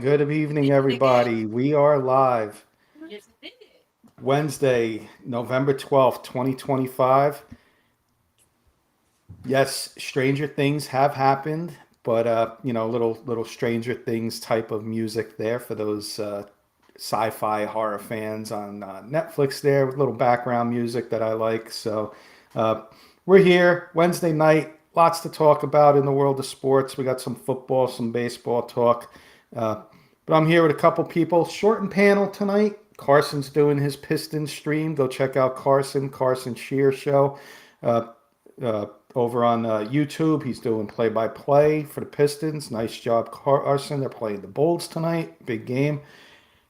Good evening, everybody. We are live Wednesday, November 12th, 2025. Yes, stranger things have happened, but little Stranger Things type of music there for those sci-fi horror fans on Netflix there with little background music that I like. So, uh, we're here Wednesday night. Lots to talk about in the world of sports. We got some football, some baseball talk. Uh, but I'm here with a couple people. Shortened panel tonight. Carson's doing his Pistons stream. Go check out Carson Shear Show. Uh, Over on YouTube, he's doing play-by-play for the Pistons. Nice job, Carson. They're playing the Bulls tonight. Big game.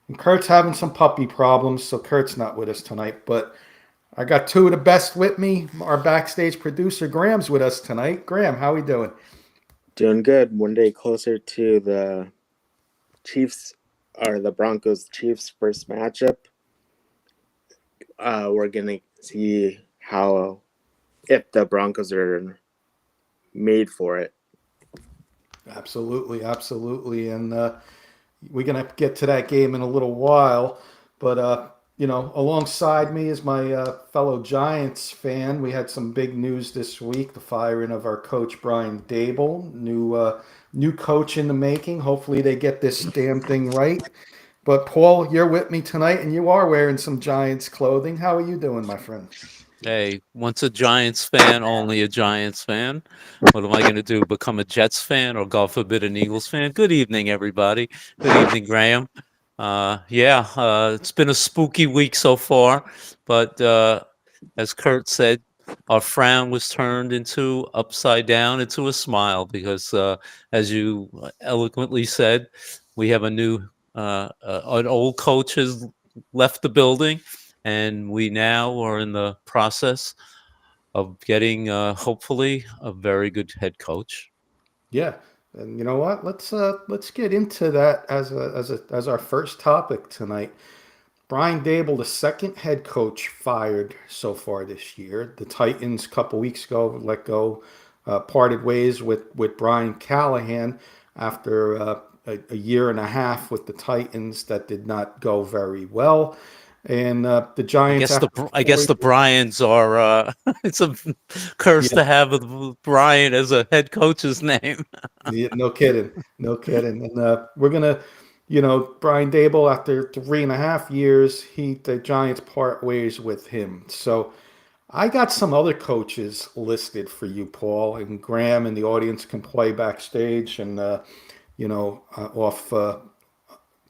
And Kurt's having some puppy problems, so Kurt's not with us tonight. But I got two of the best with me. Our backstage producer, Graham's with us tonight. Graham, how we doing? Doing good. One day closer to the Chiefs or the Broncos Chiefs first matchup. We're gonna see how if the Broncos are made for it. Absolutely. And we're going to get to that game in a little while. But, alongside me is my fellow Giants fan. We had some big news this week, the firing of our coach, Brian Dable. New coach in the making. Hopefully they get this damn thing right. But, Paul, you're with me tonight, and you are wearing some Giants clothing. How are you doing, my friend? Hey, once a Giants fan, only a Giants fan. What am I going to do? Become a Jets fan or, God forbid, an Eagles fan? Good evening, everybody. Good evening, Graham. It's been a spooky week so far, but as Kurt said, our frown was turned into upside down into a smile because, as you eloquently said, we have an old coach has left the building, and we now are in the process of getting, hopefully, a very good head coach. Yeah, and you know what? Let's get into that as our first topic tonight. Brian Dable, the second head coach fired so far this year. The Titans, a couple weeks ago, let go, parted ways with Brian Callahan after a year and a half with the Titans that did not go very well. And the Giants, after I guess the Bryans are. It's a curse yeah, to have Brian as a head coach's name. yeah, no kidding. And we're gonna, Brian Dable, after 3.5 years, the Giants part ways with him. So I got some other coaches listed for you, Paul, and Graham, and the audience can play backstage and off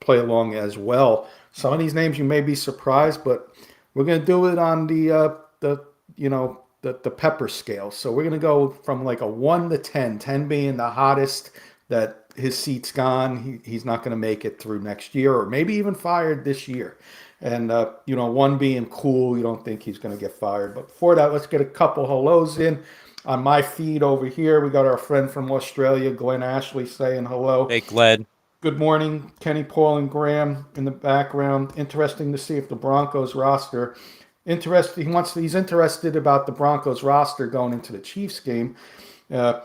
play along as well. Some of these names you may be surprised, but we're gonna do it on the pepper scale. So we're gonna go from like a 1 to 10, 10 being the hottest, that his seat's gone. He's not gonna make it through next year, or maybe even fired this year. And 1 being cool, you don't think he's gonna get fired. But before that, let's get a couple hellos in. On my feed over here, we got our friend from Australia, Glenn Ashley, saying hello. Hey, Glenn. Good morning, Kenny, Paul, and Graham in the background. Interesting to see if the Broncos roster. He's interested about the Broncos roster going into the Chiefs game. Uh,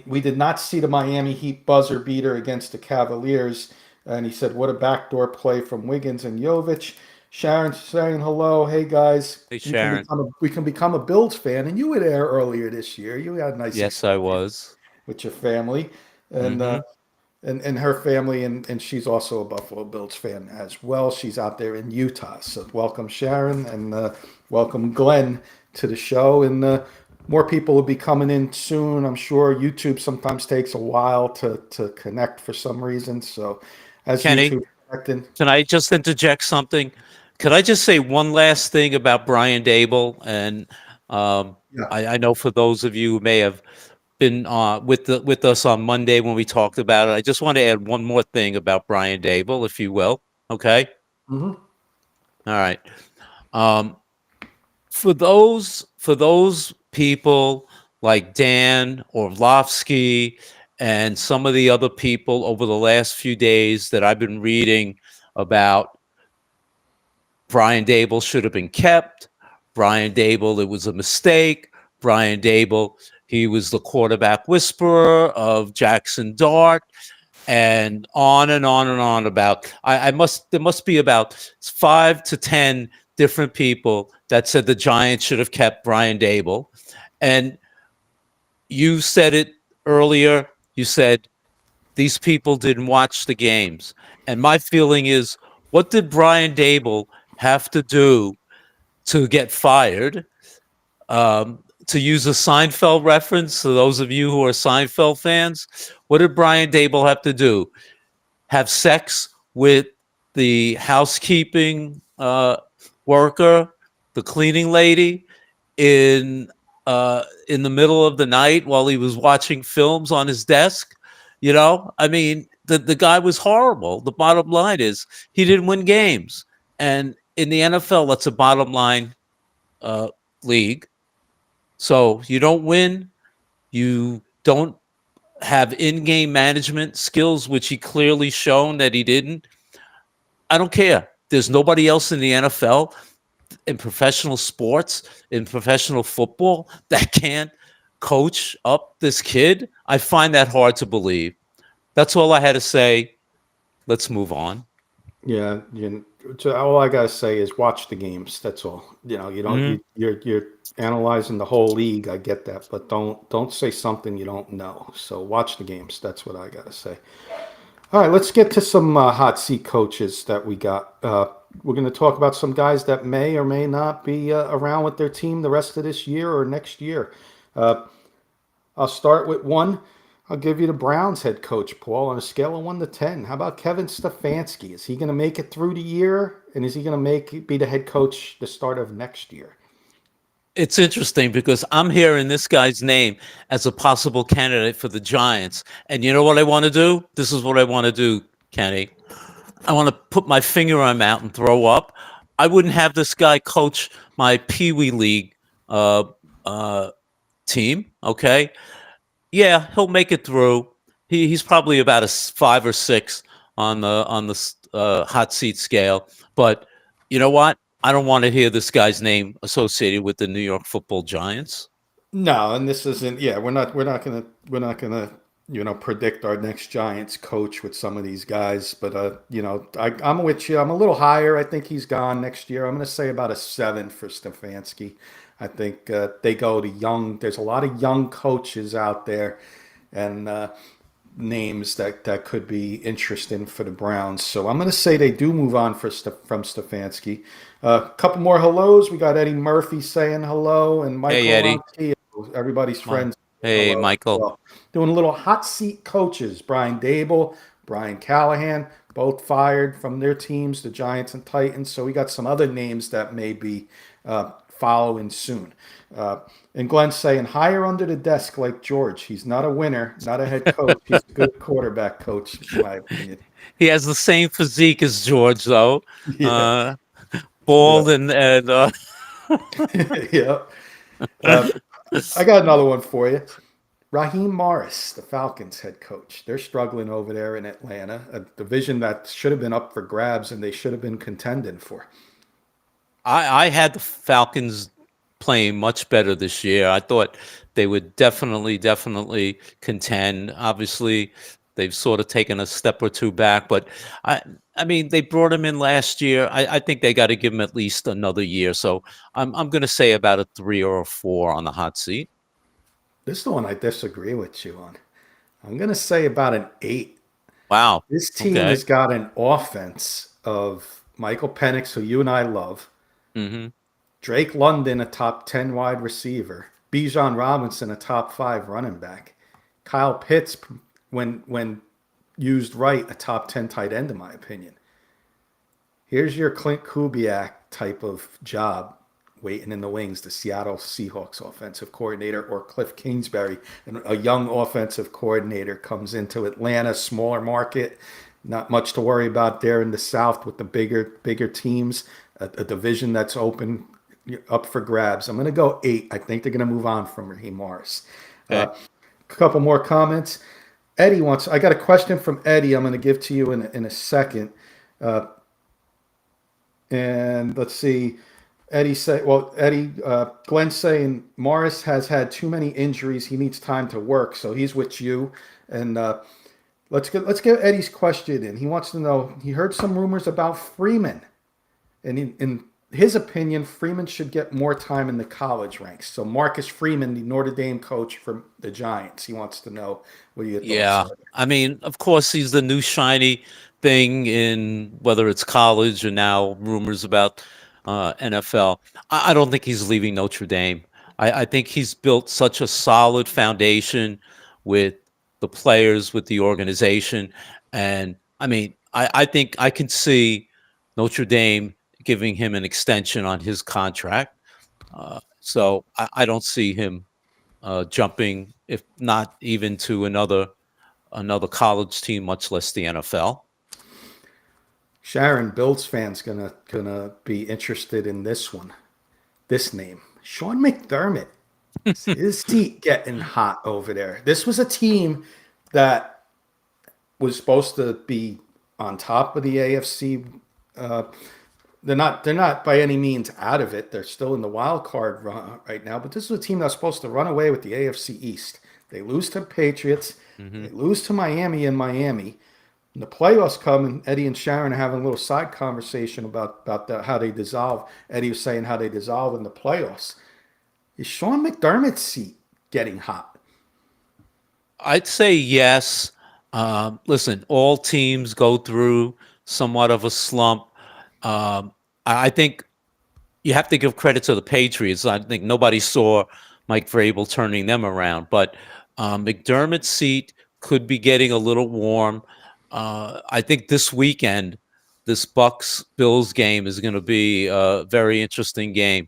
we did not see the Miami Heat buzzer beater against the Cavaliers. And he said, "What a backdoor play from Wiggins and Jovic." Sharon's saying hello. Hey guys, Hey, Sharon. we can become a Bills fan, and you were there earlier this year. You had a nice Yes, I was. with your family, and Hmm. and her family, and she's also a Buffalo Bills fan as well. She's out there in Utah. So welcome, Sharon, and welcome, Glenn, to the show. And more people will be coming in soon. I'm sure YouTube sometimes takes a while to connect for some reason. So as Kenny, YouTube connecting, can I just interject something? Could I just say one last thing about Brian Dable? And um, yeah, I know for those of you who may have been with us on Monday when we talked about it, I just want to add one more thing about Brian Dable, if you will. Okay. hmm All right. Um, for those people like Dan Orlovsky and some of the other people over the last few days that I've been reading about Brian Dable should have been kept. Brian Dable, it was a mistake. Brian Dable, he was the quarterback whisperer of Jackson Dart. and on and on and on about. There must be about 5 to 10 different people that said the Giants should have kept Brian Dable, and you said it earlier. You said these people didn't watch the games. And my feeling is, what did Brian Dable have to do to get fired? To use a Seinfeld reference, to those of you who are Seinfeld fans, what did Brian Dable have to do? Have sex with the housekeeping worker, the cleaning lady, in the middle of the night while he was watching films on his desk? You know, I mean, the guy was horrible. The bottom line is he didn't win games, and in the NFL, that's a bottom line league. So you don't win, you don't have in-game management skills, which he clearly shown that he didn't. I don't care. There's nobody else in the NFL, in professional sports, in professional football, that can't coach up this kid. I find that hard to believe. That's all I had to say. Let's move on. Yeah, so all I gotta say is watch the games. That's all. You know, you don't. You're analyzing the whole league. I get that, but don't say something you don't know. So watch the games. That's what I gotta say. All right, let's get to some hot seat coaches that we got. We're going to talk about some guys that may or may not be around with their team the rest of this year or next year. I'll start with one. I'll give you the Browns head coach, Paul, on a scale of 1 to 10. How about Kevin Stefanski? Is he going to make it through the year, and is he going to be the head coach the start of next year? It's interesting because I'm hearing this guy's name as a possible candidate for the Giants. And you know what I want to do? This is what I want to do, Kenny. I want to put my finger on my mouth and throw up. I wouldn't have this guy coach my Pee Wee League team. Okay. Yeah, he'll make it through. He's probably about a 5 or 6 on the hot seat scale. But you know what? I don't want to hear this guy's name associated with the New York Football Giants. No, and this isn't. Yeah, we're not gonna predict our next Giants coach with some of these guys. But I'm with you. I'm a little higher. I think he's gone next year. I'm going to say about a 7 for Stefanski. I think they go to young. There's a lot of young coaches out there, and names that could be interesting for the Browns. So I'm going to say they do move on from Stefanski. A couple more hellos. We got Eddie Murphy saying hello, and Michael. Hey, Eddie. Montiel, everybody's friends. Hey, hello. Michael. Well, doing a little hot seat coaches. Brian Dable, Brian Callahan, both fired from their teams, the Giants and Titans. So we got some other names that may be following soon. And Glenn's saying, hire under the desk like George. He's not a winner, not a head coach. He's a good quarterback coach, in my opinion. He has the same physique as George, though. Yeah. Bald yeah. and yeah. I got another one for you. Raheem Morris, the Falcons head coach. They're struggling over there in Atlanta, a division that should have been up for grabs and they should have been contending for. I had the Falcons playing much better this year. I thought they would definitely contend. Obviously, they've sort of taken a step or two back, but I mean, they brought him in last year. I think they got to give him at least another year. So I'm going to say about a 3 or a 4 on the hot seat. This is the one I disagree with you on. I'm going to say about an 8. Wow. This team has got an offense of Michael Penix, who you and I love, Drake London, a top 10 wide receiver, Bijan Robinson, a top 5 running back, Kyle Pitts, when used right, a top 10 tight end, in my opinion. Here's your Clint Kubiak type of job waiting in the wings, the Seattle Seahawks offensive coordinator, or Cliff Kingsbury, a young offensive coordinator, comes into Atlanta, smaller market, not much to worry about there in the South with the bigger teams, a division that's open, up for grabs. I'm going to go 8. I think they're going to move on from Raheem Morris. A couple more comments. Eddie I got a question from Eddie I'm going to give to you in a second. And let's see. Glenn's saying Morris has had too many injuries. He needs time to work. So he's with you. And Let's get Eddie's question in. He wants to know. He heard some rumors about Freeman, and in his opinion, Freeman should get more time in the college ranks. So Marcus Freeman, the Notre Dame coach for the Giants, he wants to know what your thoughts Yeah. are. I mean, of course, he's the new shiny thing in whether it's college or now rumors about NFL. I don't think he's leaving Notre Dame. I think he's built such a solid foundation with the players, with the organization. And I mean, I think I can see Notre Dame giving him an extension on his contract. So I don't see him jumping, if not even to another college team, much less the NFL. Sharon, Bills fans gonna be interested in this one. This name, Sean McDermott. His seat getting hot over there. This was a team that was supposed to be on top of the AFC. Uh, they're not by any means out of it. They're still in the wild card run right now. But this is a team that's supposed to run away with the AFC East. They lose to Patriots. They lose to Miami in Miami. And the playoffs come, and Eddie and Sharon are having a little side conversation about how they dissolve. Eddie was saying how they dissolve in the playoffs. Is Sean McDermott's seat getting hot? I'd say yes. Listen, all teams go through somewhat of a slump. I think you have to give credit to the Patriots. I think nobody saw Mike Vrabel turning them around, but McDermott's seat could be getting a little warm. I think this weekend, this Bucks Bills game is going to be a very interesting game,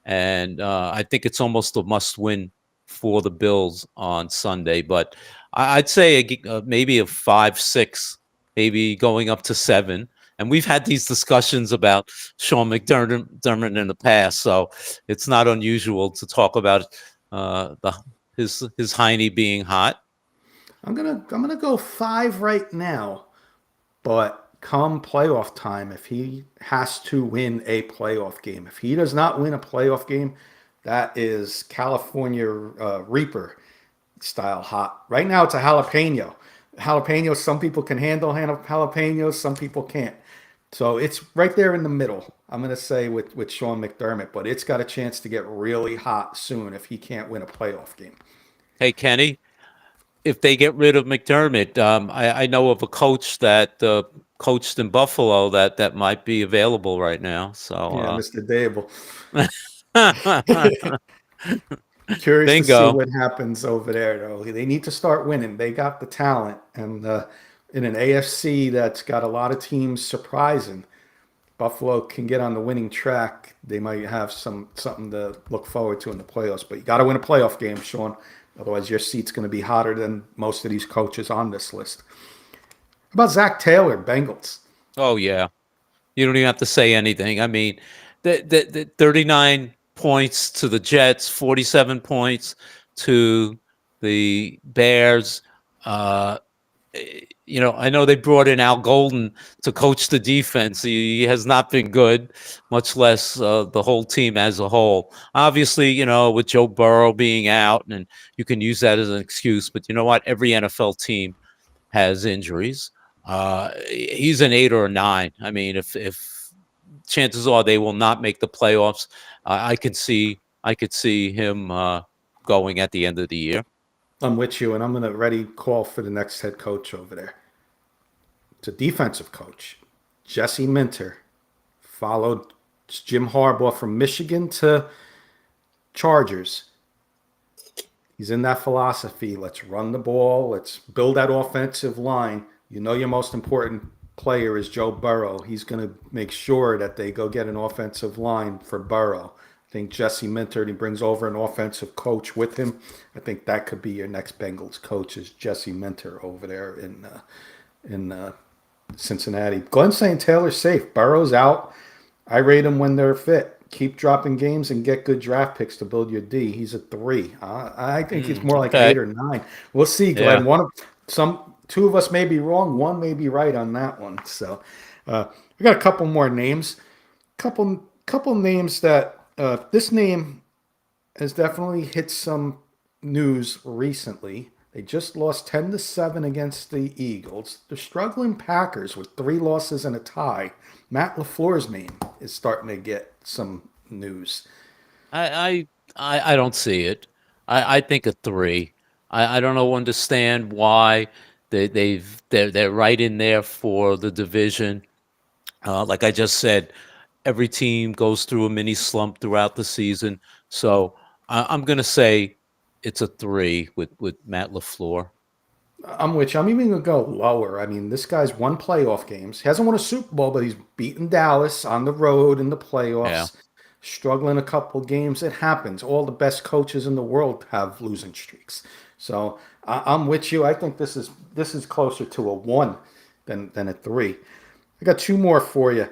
and I think it's almost a must-win for the Bills on Sunday. But I'd say maybe a 5-6, maybe going up to 7. And we've had these discussions about Sean McDermott in the past, so it's not unusual to talk about his hiney being hot. I'm gonna go 5 right now, but come playoff time, if he has to win a playoff game, if he does not win a playoff game, that is California Reaper style hot. Right now, it's a jalapeno. Jalapenos, some people can handle jalapenos, some people can't. So it's right there in the middle. I'm gonna say with Sean McDermott, but it's got a chance to get really hot soon if he can't win a playoff game. Hey, Kenny, if they get rid of McDermott, I know of a coach that coached in Buffalo that might be available right now. Yeah, So Mr. Dable. uh, Curious to see bingo. what happens over there, though. They need to start winning. They got the talent, and in an AFC that's got a lot of teams surprising, Buffalo can get on the winning track. They might have something to look forward to in the playoffs. But you got to win a playoff game, Sean. Otherwise, your seat's going to be hotter than most of these coaches on this list. How about Zach Taylor, Bengals? Oh yeah, you don't even have to say anything. I mean, the 39 points to the Jets, 47 points to the Bears. Uh, I know they brought in Al Golden to coach the defense. He has not been good, much less the whole team as a whole. Obviously, with Joe Burrow being out, and you can use that as an excuse, but you know what? Every NFL team has injuries. He's an 8 or a 9. I mean, if chances are they will not make the playoffs, I could see him going at the end of the year. I'm with you, and I'm going to ready call for the next head coach over there. It's a defensive coach, Jesse Minter. Followed Jim Harbaugh from Michigan to Chargers. He's in that philosophy. Let's run the ball. Let's build that offensive line. Your most important player is Joe Burrow. He's going to make sure that they go get an offensive line for Burrow. I think Jesse Minter, he brings over an offensive coach with him. I think that could be your next Bengals coach is Jesse Minter over there in Cincinnati. Glenn's saying Taylor's safe. Burrow's out. I rate him when they're fit. Keep dropping games and get good draft picks to build your D. He's a 3. I think he's more like an Okay. 8 or 9. We'll see, Glenn. Two of us may be wrong. One may be right on that one. So we got a couple more names. Couple names that this name has definitely hit some news recently. They just lost 10-7 against the Eagles. The struggling Packers with 3 losses and a tie. Matt LaFleur's name is starting to get some news. I I don't see it. I think a three. I don't know understand why they're right in there for the division. Like I just said, every team goes through a mini slump throughout the season. So I'm going to say it's a three with Matt LaFleur. I'm with you. I'm even going to go lower. I mean, this guy's won playoff games. He hasn't won a Super Bowl, but he's beaten Dallas on the road in the Yeah. playoffs, struggling a couple games. It happens. All the best coaches in the world have losing streaks. So I'm with you. I think this is closer to a one than a three. I got two more for you.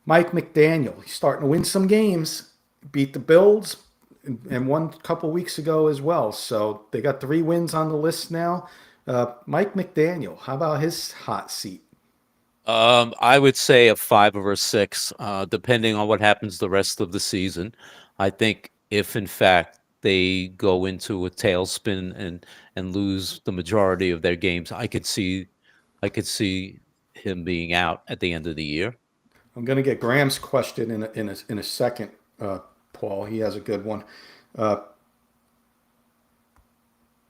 Mike McDaniel. He's starting to win some games. Beat the Bills and won a couple weeks ago as well. So they got 3 wins on the list now. Mike McDaniel, how about his hot seat? I would say a five or a six, depending on what happens the rest of the season. I think if in fact they go into a tailspin and lose the majority of their games, I could see him being out at the end of the year. I'm going to get Graham's question in a second, Paul. He has a good one. Uh,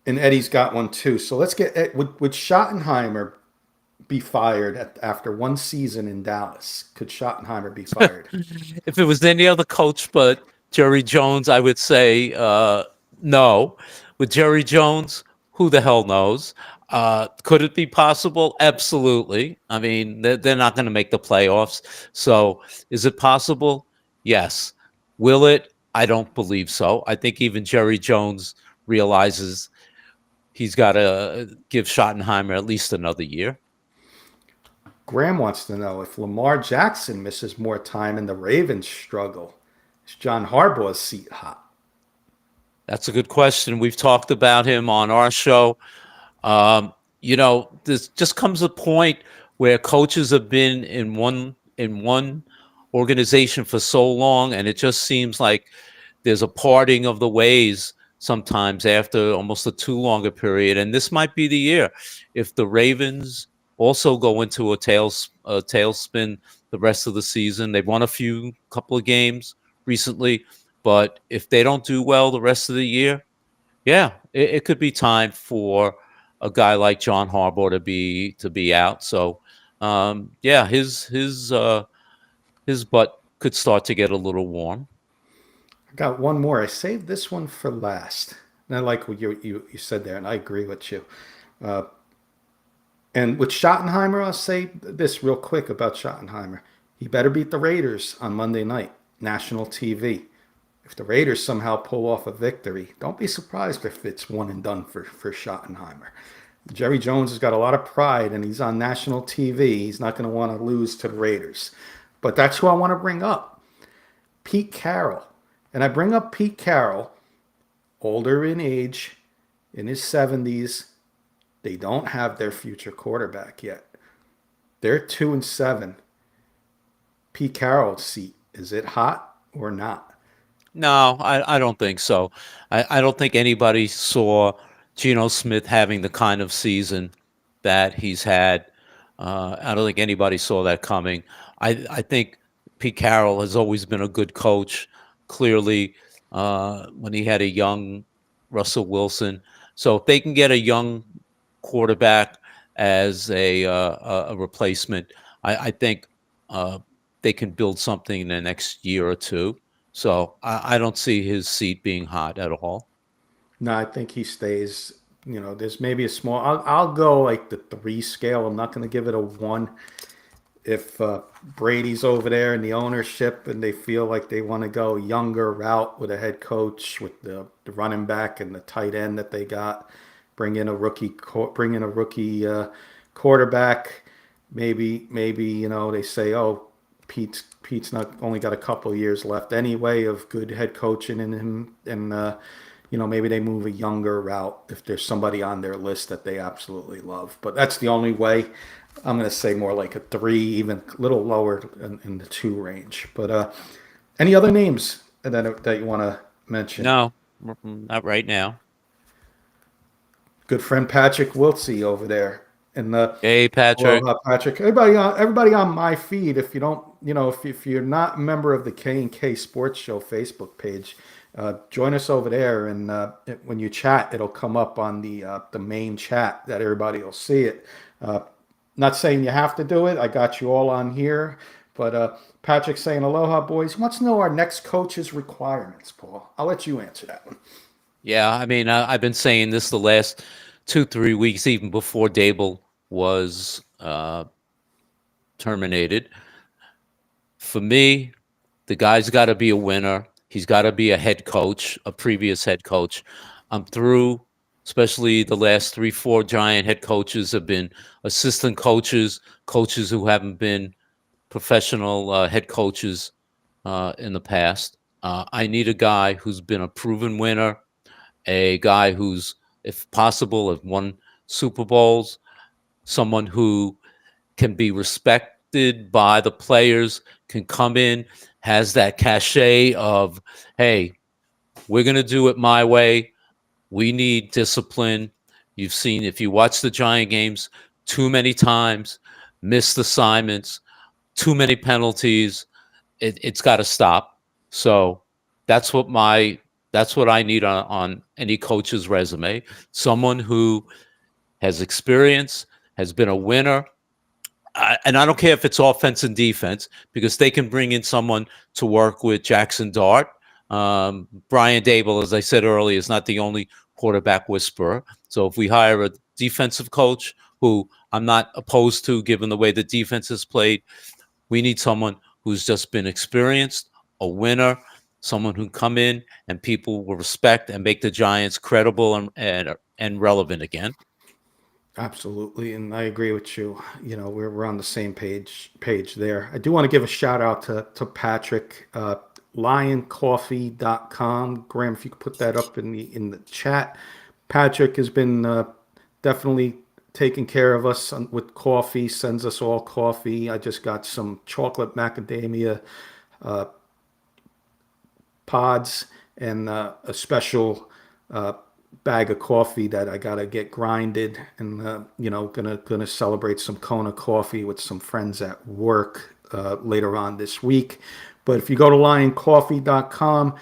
and Eddie's got one too. So let's get would Schottenheimer be fired after 1 season in Dallas? Could Schottenheimer be fired? If it was any other coach but Jerry Jones, I would say no. With Jerry Jones, who the hell knows? Could it be possible? Absolutely. I mean, they're not going to make the playoffs. So is it possible? Yes. Will it? I don't believe so. I think even Jerry Jones realizes he's got to give Schottenheimer at least another year. Graham wants to know if Lamar Jackson misses more time and the Ravens struggle. Is John Harbaugh's seat hot? That's a good question. We've talked about him on our show. This just comes a point where coaches have been in one organization for so long, and it just seems like there's a parting of the ways sometimes after almost a too long a period. And this might be the year if the Ravens also go into a tailspin the rest of the season. They've won a couple of games recently, but if they don't do well the rest of the year, yeah, it could be time for a guy like John Harbaugh to be out. So, yeah, his butt could start to get a little warm. I got one more. I saved this one for last. And I like what you said there, and I agree with you. Uh, and with Schottenheimer, I'll say this real quick about Schottenheimer. He better beat the Raiders on Monday night, national TV. If the Raiders somehow pull off a victory, don't be surprised if it's one and done for Schottenheimer. Jerry Jones has got a lot of pride and he's on national TV. He's not going to want to lose to the Raiders. But that's who I want to bring up, Pete Carroll. And I bring up Pete Carroll, older in age, in his 70s. They don't have their future quarterback yet. They're 2-7. Pete Carroll's seat, is it hot or not? No, I don't think so. I don't think anybody saw Geno Smith having the kind of season that he's had. I don't think anybody saw that coming. I think Pete Carroll has always been a good coach. Clearly, when he had a young Russell Wilson, so if they can get a young quarterback as a replacement, I think they can build something in the next year or two. So I don't see his seat being hot at all. No, I think he stays. There's maybe a small. I'll go like the 3 scale. I'm not going to give it a 1. If Brady's over there in the ownership and they feel like they want to go younger route with a head coach, with the running back and the tight end that they got, bring in a rookie quarterback. Maybe they say, oh, Pete's not only got a couple years left anyway of good head coaching in him, and maybe they move a younger route if there's somebody on their list that they absolutely love. But that's the only way. I'm going to say more like a 3, even a little lower in the 2 range. But any other names that you want to mention? No, not right now. good friend Patrick Wiltsey over there. And Hey, Patrick. Aloha, Patrick. Everybody on my feed. If you don't, if you're not a member of the K and K Sports Show Facebook page, join us over there. And when you chat, it'll come up on the main chat that everybody will see it. Not saying you have to do it. I got you all on here, but Patrick's saying aloha, boys. He wants to know our next coach's requirements. Paul, I'll let you answer that one. Yeah, I mean, I've been saying this the last 2-3 weeks, even before Dable was terminated. For me, the guy's got to be a winner. He's got to be a head coach, a previous head coach. I'm through, especially the last 3-4 Giant head coaches have been assistant coaches, coaches who haven't been professional head coaches in the past. I need a guy who's been a proven winner, a guy who's, if possible, have won Super Bowls, someone who can be respected by the players, can come in, has that cachet of, hey, we're going to do it my way. We need discipline. You've seen, if you watch the Giant games, too many times, missed assignments, too many penalties. It's got to stop. So that's what I need on any coach's resume. Someone who has experience, has been a winner. And I don't care if it's offense and defense, because they can bring in someone to work with Jackson Dart. Brian Dable, as I said earlier, is not the only quarterback whisperer. So if we hire a defensive coach, who I'm not opposed to given the way the defense is played, we need someone who's just been experienced, a winner, someone who come in and people will respect and make the Giants credible and relevant again. Absolutely, and I agree with you. We're on the same page there. I do want to give a shout out to Patrick, lioncoffee.com. Graham, if you could put that up in the chat. Patrick has been definitely taking care of us with coffee, sends us all coffee. I just got some chocolate macadamia pods and a special bag of coffee that I gotta get grinded, and gonna celebrate some Kona coffee with some friends at work later on this week. But if you go to lioncoffee.com,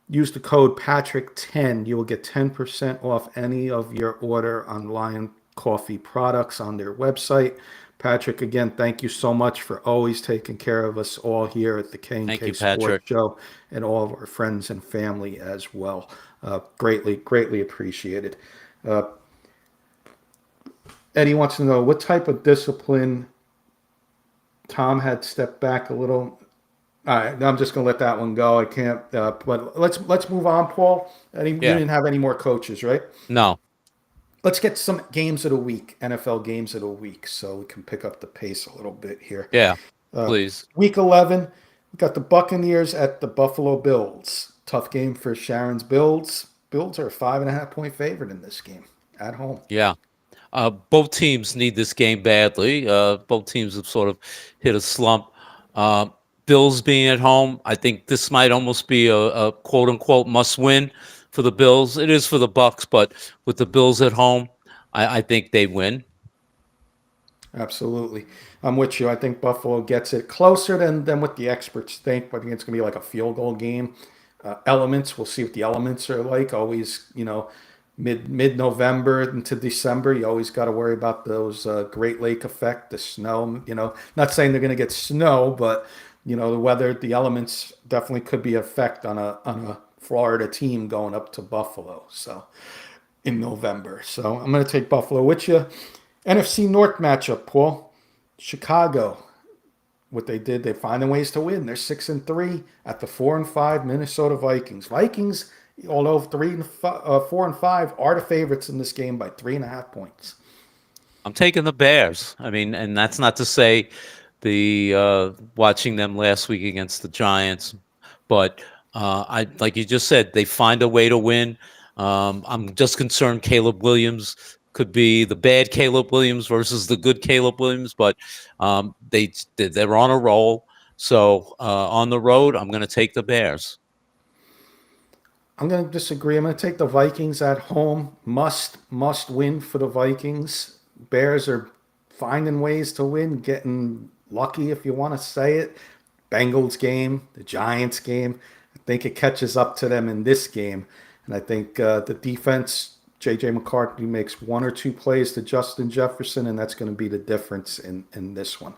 use the code Patrick10, you will get 10% off any of your order on Lion Coffee products on their website. Patrick, again, thank you so much for always taking care of us all here at the K&K Sports Show, and all of our friends and family as well. Greatly appreciated. Eddie wants to know what type of discipline Tom had stepped back a little. All right, I'm just gonna let that one go. I can't. But let's move on, Paul. You didn't have any more coaches, right? No. Let's get some games of the week, NFL games of the week, so we can pick up the pace a little bit here. Yeah, please. Week 11, we got the Buccaneers at the Buffalo Bills. Tough game for Sharon's Bills. Bills are a 5.5-point favorite in this game at home. Yeah. Both teams need this game badly. Both teams have sort of hit a slump. Bills being at home, I think this might almost be a quote-unquote must-win for the Bills. It is for the Bucs, but with the Bills at home, I think they win. Absolutely. I'm with you. I think Buffalo gets it closer than what the experts think, but I think it's going to be like a field goal game. Elements, we'll see what the elements are like. Always, mid-November into December, you always got to worry about those Great Lake effect, the snow. Not saying they're going to get snow, but the weather, the elements definitely could be an effect on a Florida team going up to Buffalo. So in November, so I'm going to take Buffalo with you. NFC North matchup, Paul. Chicago. What they did, they're finding ways to win. They're 6-3 at the 4-5 Minnesota Vikings. Vikings, although 4-5, are the favorites in this game by 3.5 points. I'm taking the Bears. I mean, and that's not to say the watching them last week against the Giants, but I like you just said, they find a way to win. I'm just concerned Caleb Williams could be the bad Caleb Williams versus the good Caleb Williams, but they're on a roll. So on the road, I'm going to take the Bears. I'm going to disagree. I'm going to take the Vikings at home. Must win for the Vikings. Bears are finding ways to win, getting lucky if you want to say it. Bengals game, the Giants game. I think it catches up to them in this game, and I think the defense. J.J. McCarthy makes one or two plays to Justin Jefferson, and that's going to be the difference in this one.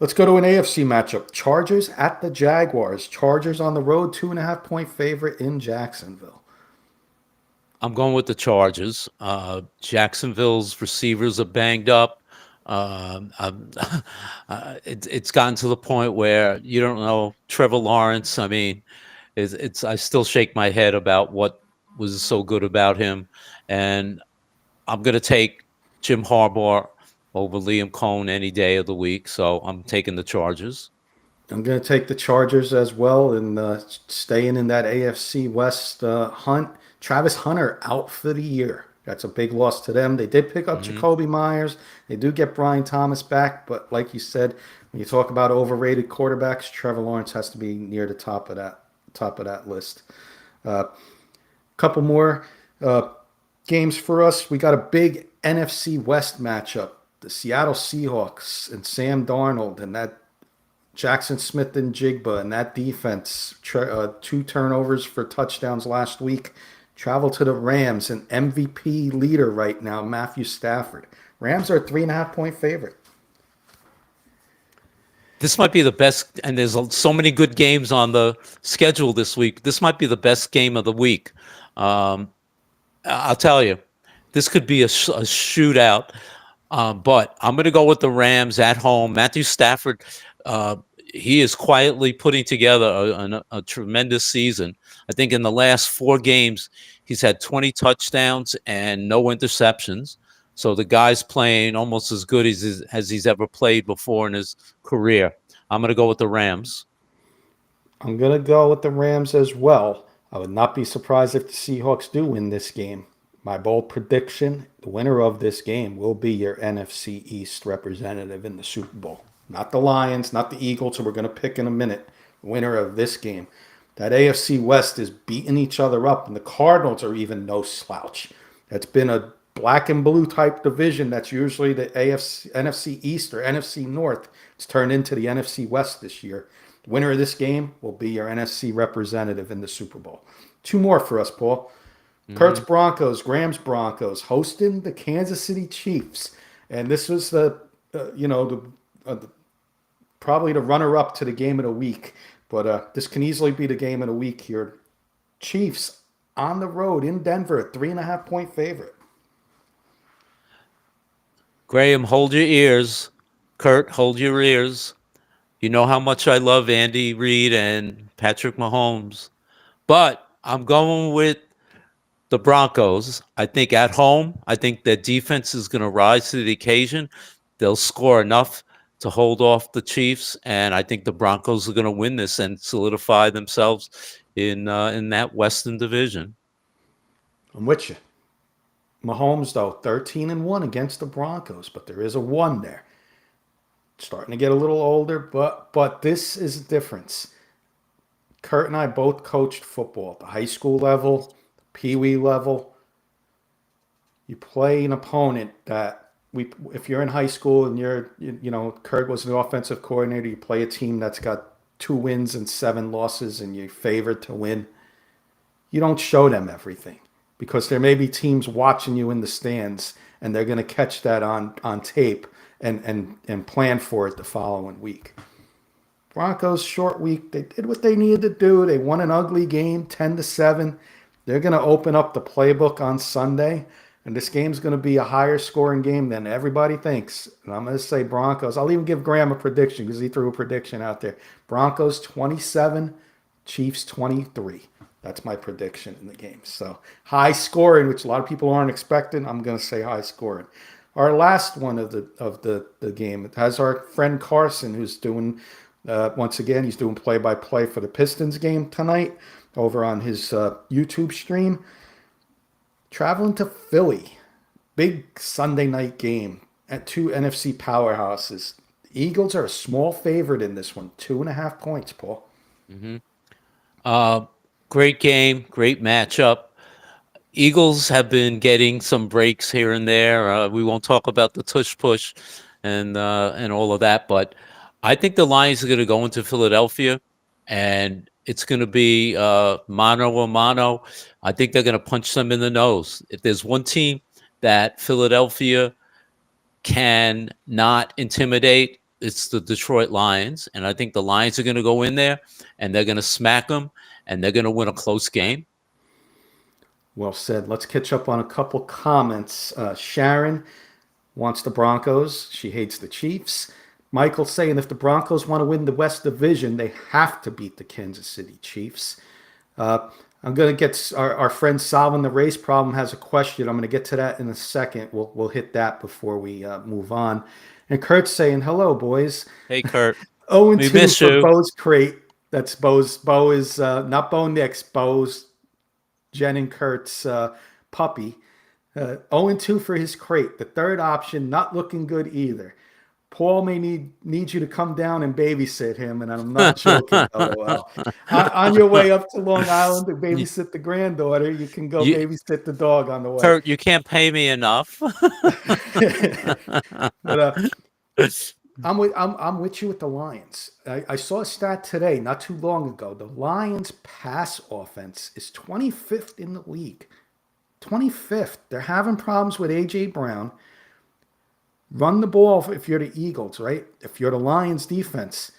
Let's go to an AFC matchup. Chargers at the Jaguars. Chargers on the road, 2.5 point favorite in Jacksonville. I'm going with the Chargers. Jacksonville's receivers are banged up. It's gotten to the point where you don't know Trevor Lawrence. I mean, it's I still shake my head about what was so good about him, and I'm going to take Jim Harbaugh over Liam Cohn any day of the week. So I'm taking the Chargers. I'm going to take the Chargers as well and staying in that AFC West hunt. Travis Hunter out for the year. That's a big loss to them. They did pick up Jacoby Myers. They do get Brian Thomas back, but like you said, when you talk about overrated quarterbacks, Trevor Lawrence has to be near the top of that list. Couple more games for us. We got a big NFC West matchup. The Seattle Seahawks and Sam Darnold and that Jackson Smith and Jigba and that defense, 2 turnovers for touchdowns last week. Travel to the Rams, an MVP leader right now, Matthew Stafford. Rams are a 3.5 point favorite. This might be the best, and there's so many good games on the schedule this week. This might be the best game of the week. I'll tell you, this could be a shootout. But I'm going to go with the Rams at home. Matthew Stafford, he is quietly putting together a tremendous season. I think in the last 4 games, he's had 20 touchdowns and no interceptions. So the guy's playing almost as good as he's ever played before in his career. I'm going to go with the Rams. I'm going to go with the Rams as well. I would not be surprised if the Seahawks do win this game. My bold prediction, the winner of this game will be your NFC East representative in the Super Bowl. Not the Lions, not the Eagles, who we're going to pick in a minute. The winner of this game. That AFC West is beating each other up, and the Cardinals are even no slouch. That's been a black and blue type division that's usually the NFC East or NFC North. It's turned into the NFC West this year. The winner of this game will be your NFC representative in the Super Bowl. 2 more for us, Paul. Kurt's Broncos, Graham's Broncos, hosting the Kansas City Chiefs, and this was probably the runner-up to the game of the week. But this can easily be the game of the week here. Chiefs on the road in Denver, 3.5 point favorite. Graham, hold your ears. Kurt, hold your ears. You know how much I love Andy Reid and Patrick Mahomes, but I'm going with the Broncos. I think at home, I think their defense is going to rise to the occasion. They'll score enough to hold off the Chiefs, and I think the Broncos are going to win this and solidify themselves in that Western Division. I'm with you. Mahomes, though, 13-1 against the Broncos, but there is a 1 there. Starting to get a little older, but this is a difference. Kurt and I both coached football at the high school level, Pee Wee level. You play an opponent that if you're in high school and Kurt was the offensive coordinator, you play a team that's got 2 wins and 7 losses and you're favored to win. You don't show them everything because there may be teams watching you in the stands and they're going to catch that on tape and plan for it the following week. Broncos short week. They did what they needed to do. They won an ugly game, 10-7. They're going to open up the playbook on Sunday, and this game's going to be a higher scoring game than everybody thinks. And I'm going to say Broncos. I'll even give Graham a prediction because he threw a prediction out there. Broncos 27, Chiefs 23. That's my prediction in the game. So high scoring, which a lot of people aren't expecting. I'm going to say high scoring. Our last one of the game, it has our friend Carson, who's doing once again, he's doing play-by-play for the Pistons game tonight over on his YouTube stream. Traveling to Philly, big Sunday night game at 2 NFC powerhouses. The Eagles are a small favorite in this one, 2.5 points, Paul. Mm-hmm. Great game, great matchup. Eagles have been getting some breaks here and there. We won't talk about the tush push and all of that, but I think the Lions are going to go into Philadelphia, and it's going to be mano a mano. I think they're going to punch them in the nose. If there's one team that Philadelphia can not intimidate, it's the Detroit Lions, and I think the Lions are going to go in there and they're going to smack them, and they're going to win a close game. Well said. Let's catch up on a couple comments. Sharon wants the Broncos. She hates the Chiefs. Michael saying if the Broncos want to win the West Division, they have to beat the Kansas City Chiefs. I'm going to get our friend solving the race problem has a question. I'm going to get to that in a second. We'll hit that before we move on. And Kurt's saying, hello, boys. Hey, Kurt. 0 and We 2 miss for you. Bo's crate. That's Bo's. Bo is not Bo Nix. Bo's Jen and Kurt's puppy. 0 and 2 for his crate. The third option, not looking good either. Paul may need you to come down and babysit him, and I'm not joking. LOL. On your way up to Long Island to babysit the granddaughter, you can go babysit the dog on the way. Kurt, you can't pay me enough. But I'm with you with the Lions. I saw a stat today, not too long ago. The Lions' pass offense is 25th in the league. 25th. They're having problems with A.J. Brown. Run the ball if you're the Eagles, right? If you're the Lions defense,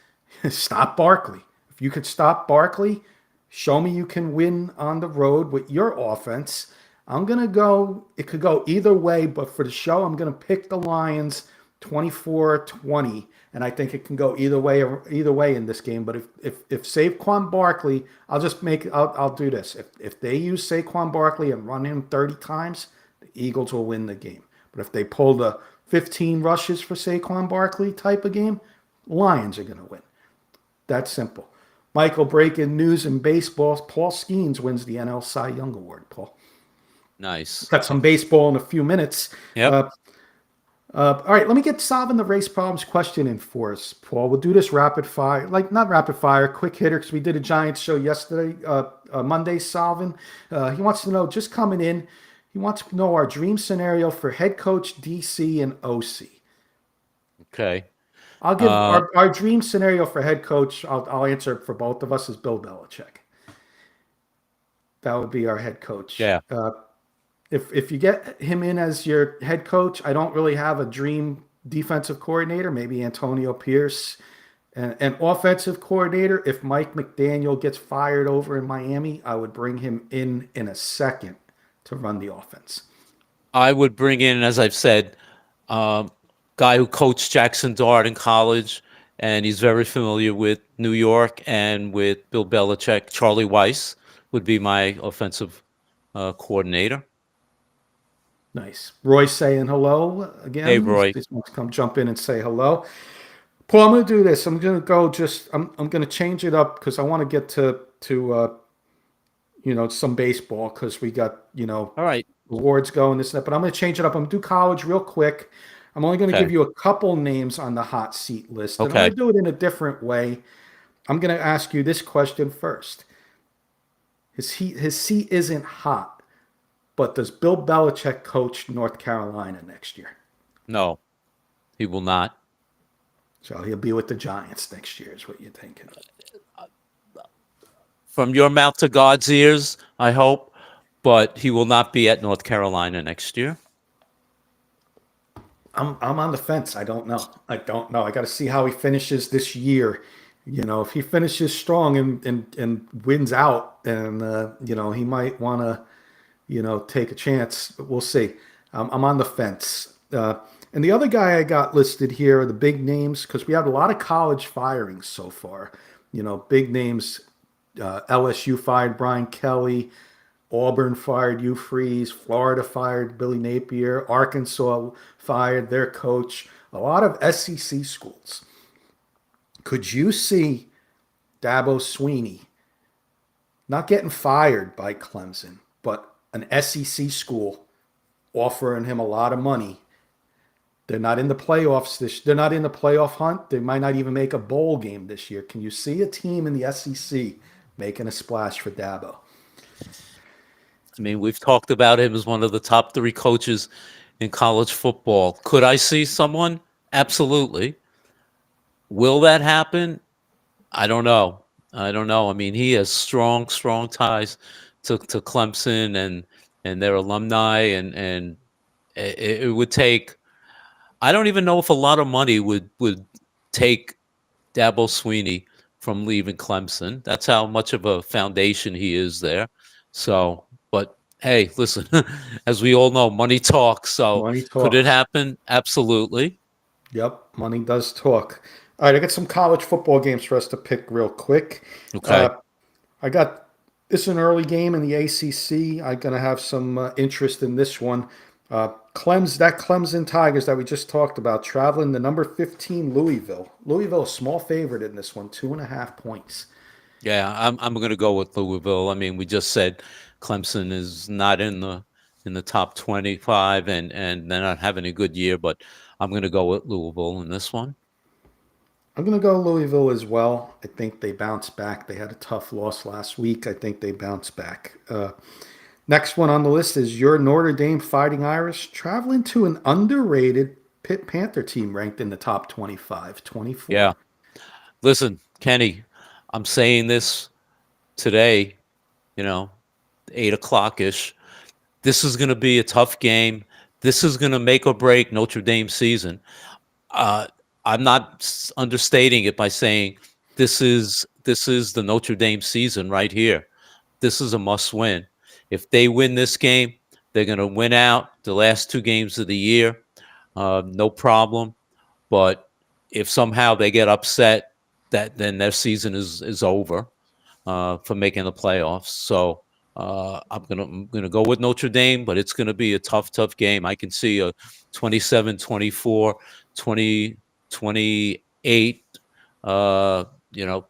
stop Barkley. If you could stop Barkley, show me you can win on the road with your offense. I'm going to go, it could go either way, but for the show, I'm going to pick the Lions 24-20, and I think it can go either way in this game. But if Saquon Barkley, I'll do this. If they use Saquon Barkley and run him 30 times, the Eagles will win the game. But if they pull the 15 rushes for Saquon Barkley type of game, Lions are going to win. That's simple. Michael, breaking news in baseball. Paul Skeens wins the NL Cy Young Award, Paul. Nice. Got some baseball in a few minutes. Yep. All right, let me get solving the race problems question in for us, Paul. We'll do this rapid fire, not rapid fire, quick hitter, because we did a Giants show yesterday, Monday, solving. He wants to know, just coming in, he wants to know our dream scenario for head coach, DC, and OC. Okay. I'll give our dream scenario for head coach. I'll answer it for both of us is Bill Belichick. That would be our head coach. Yeah. If you get him in as your head coach, I don't really have a dream defensive coordinator. Maybe Antonio Pierce, and an offensive coordinator. If Mike McDaniel gets fired over in Miami, I would bring him in a second to run the offense. I would bring in, as I've said, guy who coached Jackson Dart in college, and he's very familiar with New York and with Bill Belichick. Charlie Weiss would be my offensive coordinator. Nice. Roy saying hello again. Hey, Roy. Just wants to come jump in and say hello. Paul, I'm going to do this. I'm going to go I'm going to change it up because I want to get to some baseball because we got, All right. awards going, this and that. But I'm going to change it up. I'm going to do college real quick. I'm only going to give you a couple names on the hot seat list. And I'm going to do it in a different way. I'm going to ask you this question first. His seat isn't hot, but does Bill Belichick coach North Carolina next year? No, he will not. So he'll be with the Giants next year is what you're thinking. From your mouth to God's ears, I hope, but he will not be at North Carolina next year. I'm on the fence. I don't know. I got to see how he finishes this year. If he finishes strong and wins out, then he might want to take a chance. But we'll see. I'm on the fence. And the other guy I got listed here are the big names because we have a lot of college firings so far. Big names. LSU fired Brian Kelly. Auburn fired Hugh Freeze. Florida fired Billy Napier. Arkansas fired their coach. A lot of SEC schools. Could you see Dabo Swinney not getting fired by Clemson, but an SEC school offering him a lot of money? They're not in the playoffs they're not in the playoff hunt. They might not even make a bowl game this year. Can you see a team in the SEC making a splash for Dabo. I mean, we've talked about him as one of the top 3 coaches in college football. Could I see someone? Absolutely. Will that happen? I don't know. I don't know. I mean, he has strong ties to Clemson and their alumni, and it would take. I don't even know if a lot of money would take Dabo Sweeney from leaving Clemson. That's how much of a foundation he is there. So, but hey, listen, as we all know, money talks. So, Money could it talks. happen? Absolutely. Yep, money does talk. All right, I got some college football games for us to pick real quick. Okay. I got this is an early game in the ACC. I'm gonna have some interest in this one. Clemson Tigers that we just talked about traveling to number 15 Louisville. Louisville, a small favorite in this one, 2.5 points. Yeah, I'm going to go with Louisville. I mean, we just said Clemson is not in the top 25, and they're not having a good year, but I'm going to go with Louisville in this one. I'm gonna go Louisville as well. I think they bounce back. They had a tough loss last week. I think they bounce back. Next one on the list is your Notre Dame Fighting Irish traveling to an underrated Pitt Panther team ranked in the top 25, 24. Yeah. Listen, Kenny, I'm saying this today, 8 o'clock ish. This is going to be a tough game. This is going to make or break Notre Dame season. Uh, I'm not understating it by saying this is the Notre Dame season right here. This is a must win. If they win this game, they're going to win out the last 2 games of the year, no problem. But if somehow they get upset, then their season is over for making the playoffs. So I'm gonna go with Notre Dame, but it's gonna be a tough game. I can see a 27-24, 20-28,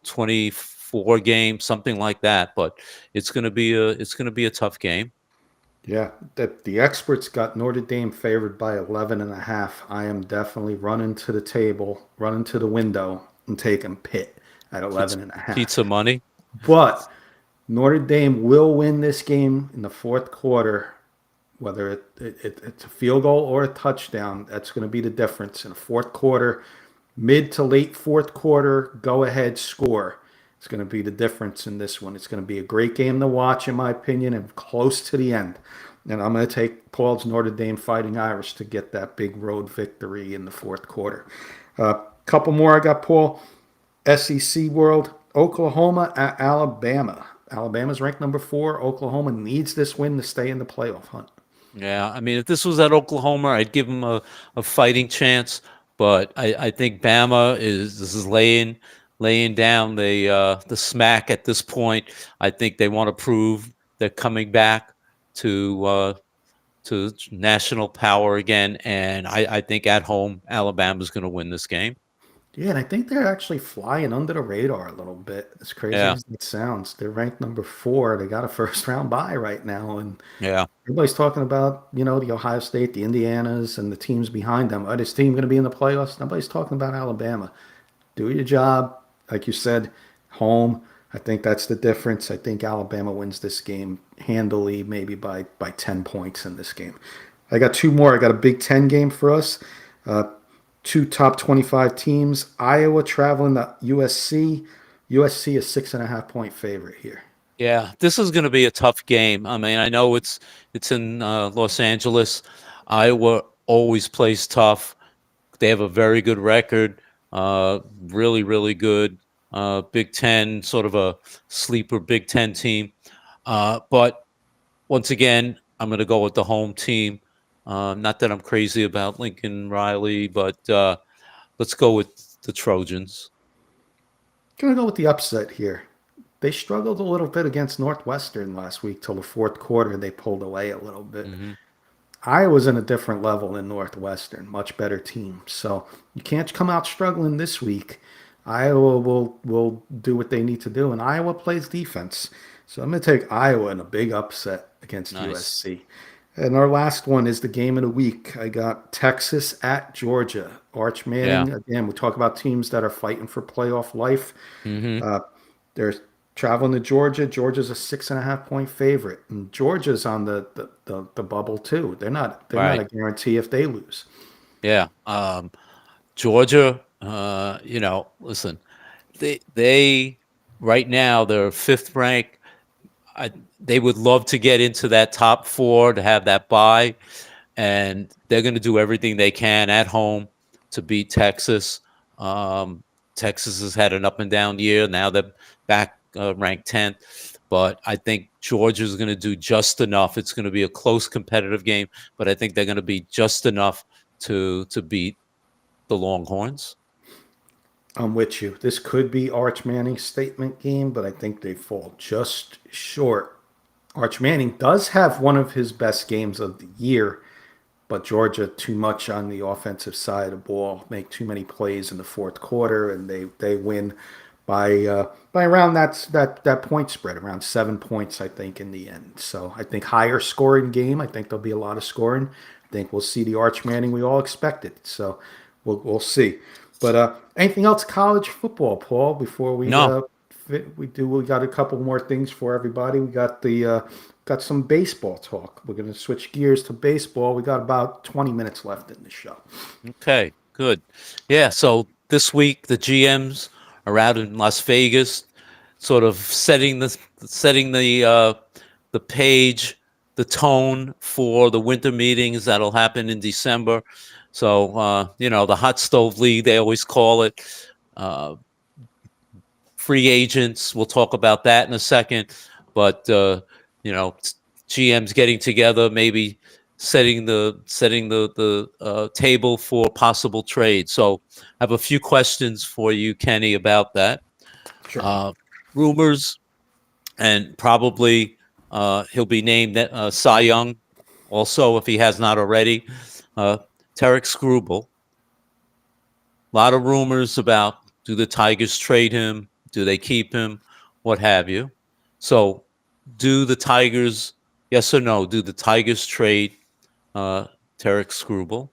24 game, something like that. But it's gonna be a tough game. Yeah, the experts got Notre Dame favored by 11.5. I am definitely running to the table, running to the window, and taking Pitt at Pizza, 11.5. pizza money. But Notre Dame will win this game in the fourth quarter, whether it's a field goal or a touchdown. That's going to be the difference in the fourth quarter, mid to late fourth quarter, go ahead score. It's going to be the difference in this one. It's going to be a great game to watch, in my opinion, and close to the end. And I'm going to take Paul's Notre Dame Fighting Irish to get that big road victory in the fourth quarter. Couple more I got, Paul. SEC World, Oklahoma at Alabama. Alabama's ranked number 4. Oklahoma needs this win to stay in the playoff hunt. Yeah, I mean, if this was at Oklahoma, I'd give them a fighting chance. But I think Bama is laying down the smack at this point. I think they want to prove they're coming back to national power again, and I think at home Alabama's going to win this game. Yeah, and I think they're actually flying under the radar a little bit. As crazy Yeah, as it sounds, they're ranked number 4. They got a first round bye right now, and yeah, everybody's talking about the Ohio State, the Indianas, and the teams behind them. Are this team going to be in the playoffs? Nobody's talking about Alabama. Do your job, like you said, home. I think that's the difference. I think Alabama wins this game handily, maybe by 10 points in this game. I got 2 more. I got a Big Ten game for us. Uh, 2 top 25 teams. Iowa traveling to USC. USC is 6.5 point favorite here. yeah. This is going to be a tough game. I mean, I know it's in Los Angeles. Iowa always plays tough. They have a very good record. Really, really good. Big Ten, sort of a sleeper Big Ten team. But once again, I'm going to go with the home team. Not that I'm crazy about Lincoln Riley, but let's go with the Trojans. Gonna go with the upset here. They struggled a little bit against Northwestern last week till the fourth quarter. They pulled away a little bit. Hmm. Iowa's in a different level than Northwestern, much better team. So you can't come out struggling this week. Iowa will do what they need to do, and Iowa plays defense. So I'm going to take Iowa in a big upset against Nice. USC. And our last one is the game of the week. I got Texas at Georgia. Arch Yeah. Manning. Again, we talk about teams that are fighting for playoff life. Hmm. Uh, they're traveling to Georgia. Georgia's a 6.5 point favorite, and Georgia's on the bubble too. They're not Right. a guarantee if they lose. Yeah. Georgia, listen, they right now they're fifth ranked. I, they would love to get into that top four to have that bye, and they're going to do everything they can at home to beat Texas. Um, Texas has had an up and down year. Now they're back ranked 10th, but I think Georgia's going to do just enough. It's going to be a close competitive game, but I think they're going to be just enough to beat the Longhorns. I'm with you. This could be Arch Manning's statement game, but I think they fall just short. Arch Manning does have one of his best games of the year, but Georgia too much on the offensive side of the ball, make too many plays in the fourth quarter, and they win by around that point spread, around 7 points, I think, in the end. So I think higher scoring game. I think there'll be a lot of scoring. I think we'll see the Arch Manning we all expected. So we'll see. But anything else college football, Paul? Before we No, we got a couple more things for everybody. We got some baseball talk. We're going to switch gears to baseball. We got about 20 minutes left in the show. okay, good. Yeah, so this week the GMs are out in Las Vegas, sort of setting the page, the tone for the winter meetings that'll happen in December. So the hot stove league they always call it. Uh, Free agents. We'll talk about that in a second. But GMs getting together, maybe setting the table for possible trade. So I have a few questions for you, Kenny, about that. Sure. Rumors, and probably he'll be named Cy Young, also if he has not already. Tarek Skubal. A lot of rumors about, do the Tigers trade him? Do they keep him? What have you? So, do the Tigers, yes or no, do the Tigers trade Tarek Skubal?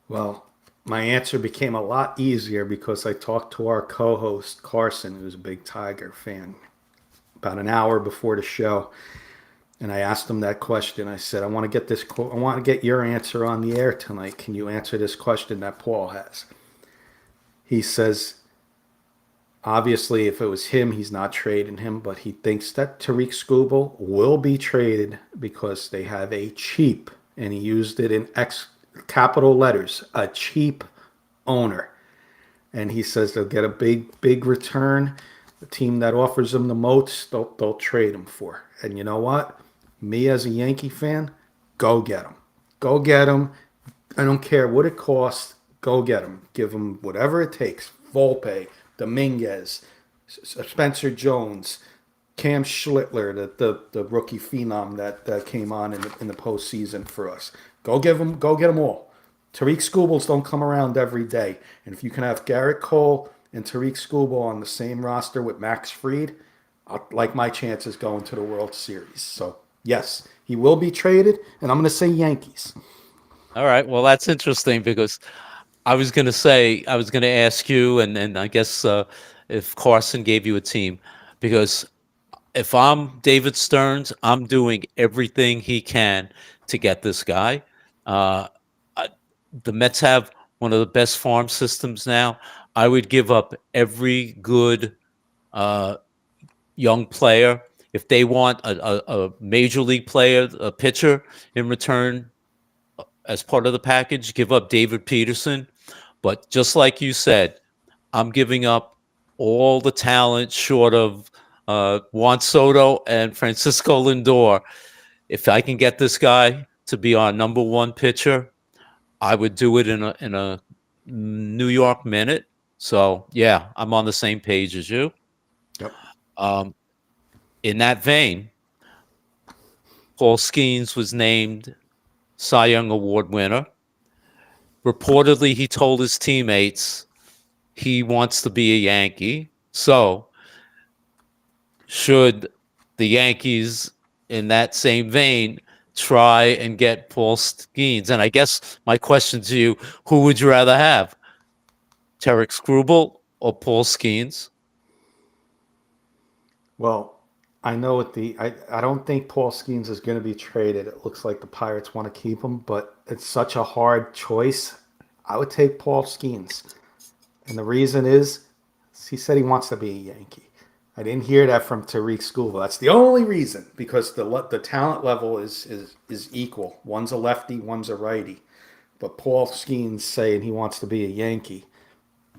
Well, my answer became a lot easier because I talked to our co-host Carson, who's a big Tiger fan, about an hour before the show, and I asked him that question. I said, I want to get I want to get your answer on the air tonight. Can you answer this question that Paul has? He says, obviously, if it was him, he's not trading him, but he thinks that Tariq Skubal will be traded because they have a cheap, and he used it in capital letters, a cheap owner. And he says they'll get a big return. The team that offers them the most, they'll trade him for. And you know what? Me as a Yankee fan, go get him. Go get him. I don't care what it costs. Go get him. Give him whatever it takes. Volpe, Dominguez, Spencer Jones, Cam Schlittler, the rookie phenom that came on in the postseason for us. Go get them all. Tariq Skubals don't come around every day, and if you can have Garrett Cole and Tariq Skubal on the same roster with Max Fried, I like my chances going to the World Series. So yes, he will be traded, and I'm going to say Yankees. All right. Well, that's interesting because I was going to ask you, and I guess if Carson gave you a team, because if I'm David Stearns, I'm doing everything he can to get this guy. Uh, the Mets have one of the best farm systems now. I would give up every good uh, young player if they want a major league player, a pitcher in return as part of the package. Give up David Peterson, but just like you said, I'm giving up all the talent short of Juan Soto and Francisco Lindor. If I can get this guy to be our number one pitcher, I would do it in a New York minute. So yeah, I'm on the same page as you. Yep. In that vein, Paul Skeens was named Cy Young Award winner. Reportedly, he told his teammates he wants to be a Yankee. So, should the Yankees, in that same vein, try and get Paul Skeens? And I guess my question to you, who would you rather have? Tarek Skubal or Paul Skeens? Well, I know I don't think Paul Skeens is going to be traded. It looks like the Pirates want to keep him, but it's such a hard choice. I would take Paul Skeens. And the reason is he said he wants to be a Yankee. I didn't hear that from Tariq Skubal. That's the only reason, because the talent level is equal. One's a lefty, one's a righty. But Paul Skeens saying he wants to be a Yankee.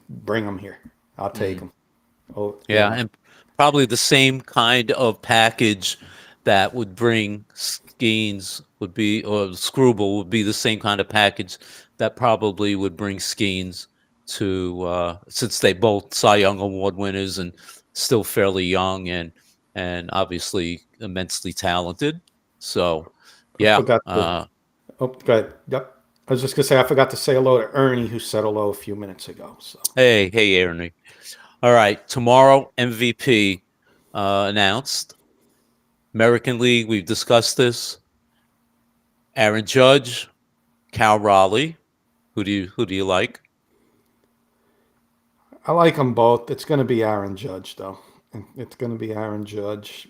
Bring him here. I'll take him. Oh, Yeah, and probably the same kind of package that would bring Skeens would be, or Screwball would be the same kind of package that probably would bring Skeens to, since they both Cy Young Award winners and still fairly young and obviously immensely talented. So, I yeah, forgot to. Oh, go ahead. Yep. I was just gonna say I forgot to say hello to Ernie, who said hello a few minutes ago. So hey, Ernie. All right, tomorrow MVP announced. American League, we've discussed this. Aaron Judge, Cal Raleigh. Who do you like? I like them both. It's gonna be Aaron Judge though. It's gonna be Aaron Judge.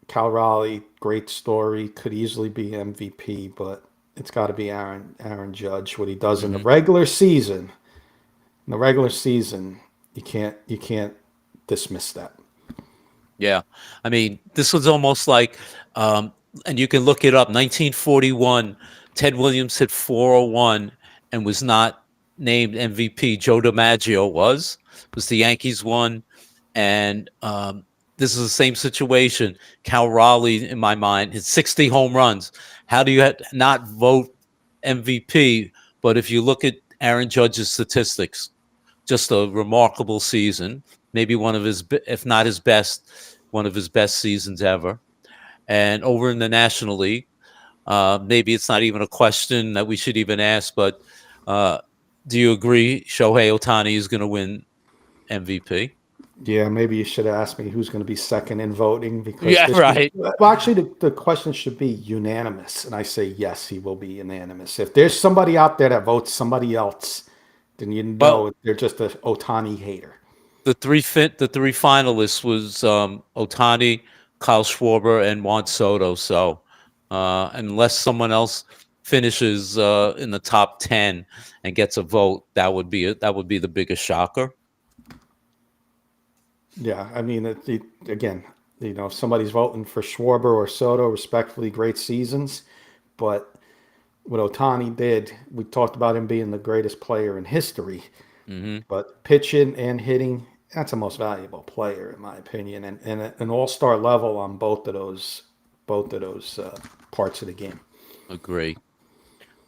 Cal Raleigh, great story. Could easily be MVP, but it's got to be Aaron Judge. What he does in the Hmm. regular season. In the regular season, you can't dismiss that. Yeah, I mean, this was almost like, and you can look it up. 1941, Ted Williams hit 401 and was not named MVP. Joe DiMaggio was the Yankees won, and this is the same situation. Cal Raleigh, in my mind, hit 60 home runs. How do you not vote MVP? But if you look at Aaron Judge's statistics, just a remarkable season. Maybe one of his, if not his best, one of his best seasons ever. And over in the National League, maybe it's not even a question that we should even ask, but uh, do you agree Shohei Ohtani is going to win MVP? Yeah, maybe you should ask me who's going to be second in voting, because Yeah, this is, right. well, actually, the question should be unanimous. And I say, yes, he will be unanimous. If there's somebody out there that votes somebody else, then you Well, know they're just a Otani hater. the three finalists was Otani, Kyle Schwarber, and Juan Soto. So unless someone else finishes in the top 10 and gets a vote, that would be the biggest shocker. Yeah, I mean, again, if somebody's voting for Schwarber or Soto, respectfully, great seasons. But what Otani did, we talked about him being the greatest player in history. Hmm. But pitching and hitting, that's the most valuable player, in my opinion, and an all-star level on both of those parts of the game. Agree.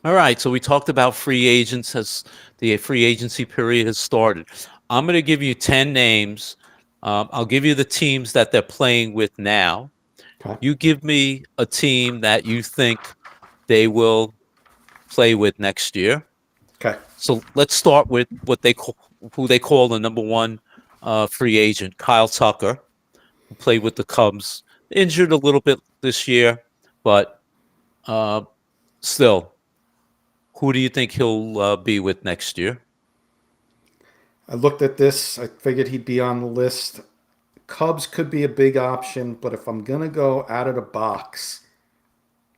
All right, so we talked about free agents as the free agency period has started. I'm going to give you 10 names. I'll give you the teams that they're playing with now. Okay. You give me a team that you think they will play with next year. Okay. So let's start with who they call the number one free agent, Kyle Tucker, who played with the Cubs, injured a little bit this year, but uh, still. Who do you think he'll be with next year? I looked at this. I figured he'd be on the list. Cubs could be a big option, but if I'm gonna go out of the box,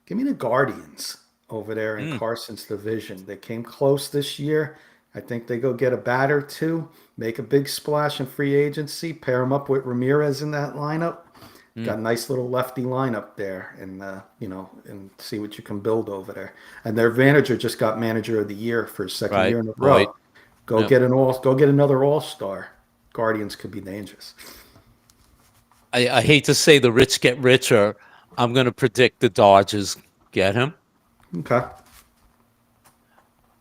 give me the Guardians over there in Mm, Carson's division. They came close this year. I think they go get a batter too, make a big splash in free agency, pair him up with Ramirez in that lineup. mm, Got a nice little lefty lineup there, and see what you can build over there. And their manager just got manager of the year for his second right, year in a right. row. Go Yeah. get go get another all star. Guardians could be dangerous. I hate to say the rich get richer. I'm going to predict the Dodgers get him. Okay. My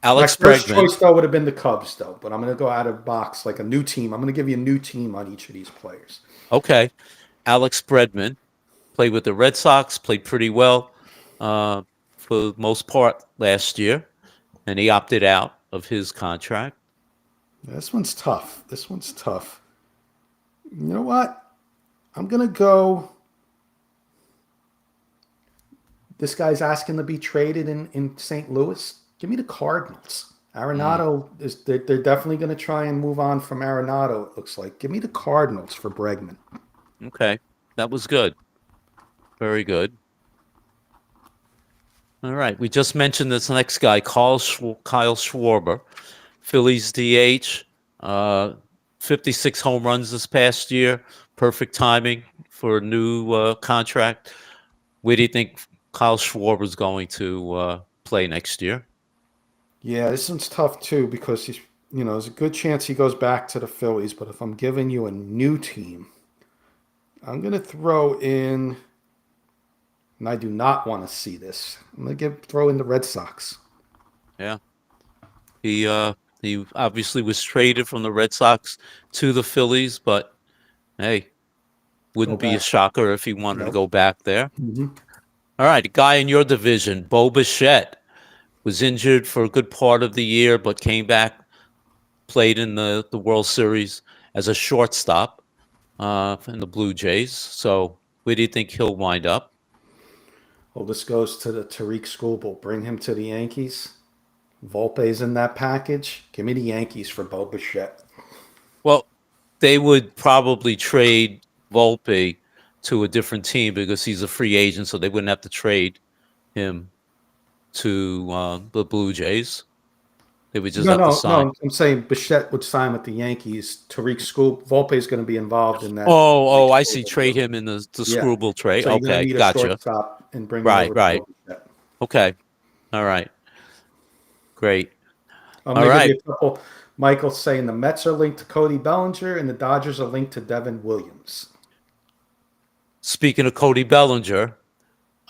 Alex first Bregman. choice though would have been the Cubs though, but I'm going to go out of the box like a new team. I'm going to give you a new team on each of these players. Okay. Alex Bregman played with the Red Sox, played pretty well uh, for the most part last year, and he opted out of his contract. This one's tough. This one's tough. You know what? I'm going to go. This guy's asking to be traded in St. Louis. Give me the Cardinals. Mm. Arenado they're definitely going to try and move on from Arenado. It looks like. Give me the Cardinals for Bregman. Okay, that was good. Very good. All right, we just mentioned this next guy, Kyle Schwarber, Phillies DH, 56 home runs this past year. Perfect timing for a new contract. Where do you think Kyle Schwarber's going to play next year? Yeah, this one's tough too because there's a good chance he goes back to the Phillies. But if I'm giving you a new team, I'm gonna throw in, and I do not want to see this. I'm gonna throw in the Red Sox. Yeah, he obviously was traded from the Red Sox to the Phillies, but hey, Go wouldn't be a back. shocker if he wanted to Nope. go back there. Hmm. All right, a guy in your division, Bo Bichette, was injured for a good part of the year, but came back, played in the World Series as a shortstop in the Blue Jays. So where do you think he'll wind up? Well, this goes to the Tariq Skubal. Bring him to the Yankees. Volpe's in that package. Give me the Yankees for Bo Bichette. Well, they would probably trade Volpe to a different team because he's a free agent, so they wouldn't have to trade him to the Blue Jays. They would just No, have to no, sign. no. I'm saying Bichette would sign with the Yankees. Tariq Skubal. Volpe's going to be involved in that Tariq I see. Skubal Trade deal. him in the Yeah. Screwball trade. So you're going to Okay, need a gotcha. shortstop and bring him Right, over to right. Bo Bichette. Okay, all right, great. I'm All going to give right. you a couple. Michael's saying the Mets are linked to Cody Bellinger and the Dodgers are linked to Devin Williams. Speaking of Cody Bellinger,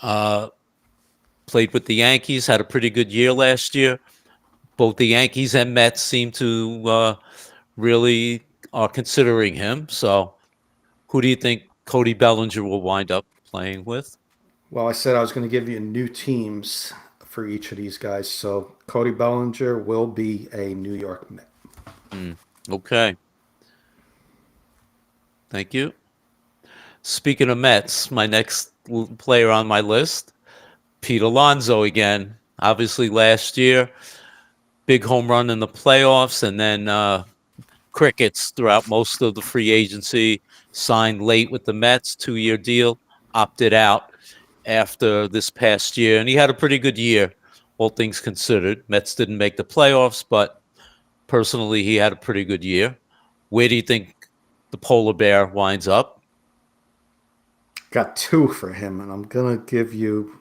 uh, played with the Yankees, had a pretty good year last year. Both the Yankees and Mets seem to really are considering him. So, who do you think Cody Bellinger will wind up playing with? Well, I said I was going to give you new teams for each of these guys. So Cody Bellinger will be a New York Met. Okay, thank you. Speaking of Mets, my next player on my list, Pete Alonso again. Obviously, last year, big home run in the playoffs, and then crickets throughout most of the free agency. Signed late with the Mets, 2-year deal, opted out after this past year, and he had a pretty good year, all things considered. Mets didn't make the playoffs, but personally, he had a pretty good year. Where do you think the polar bear winds up? Got two for him, and I'm gonna give you.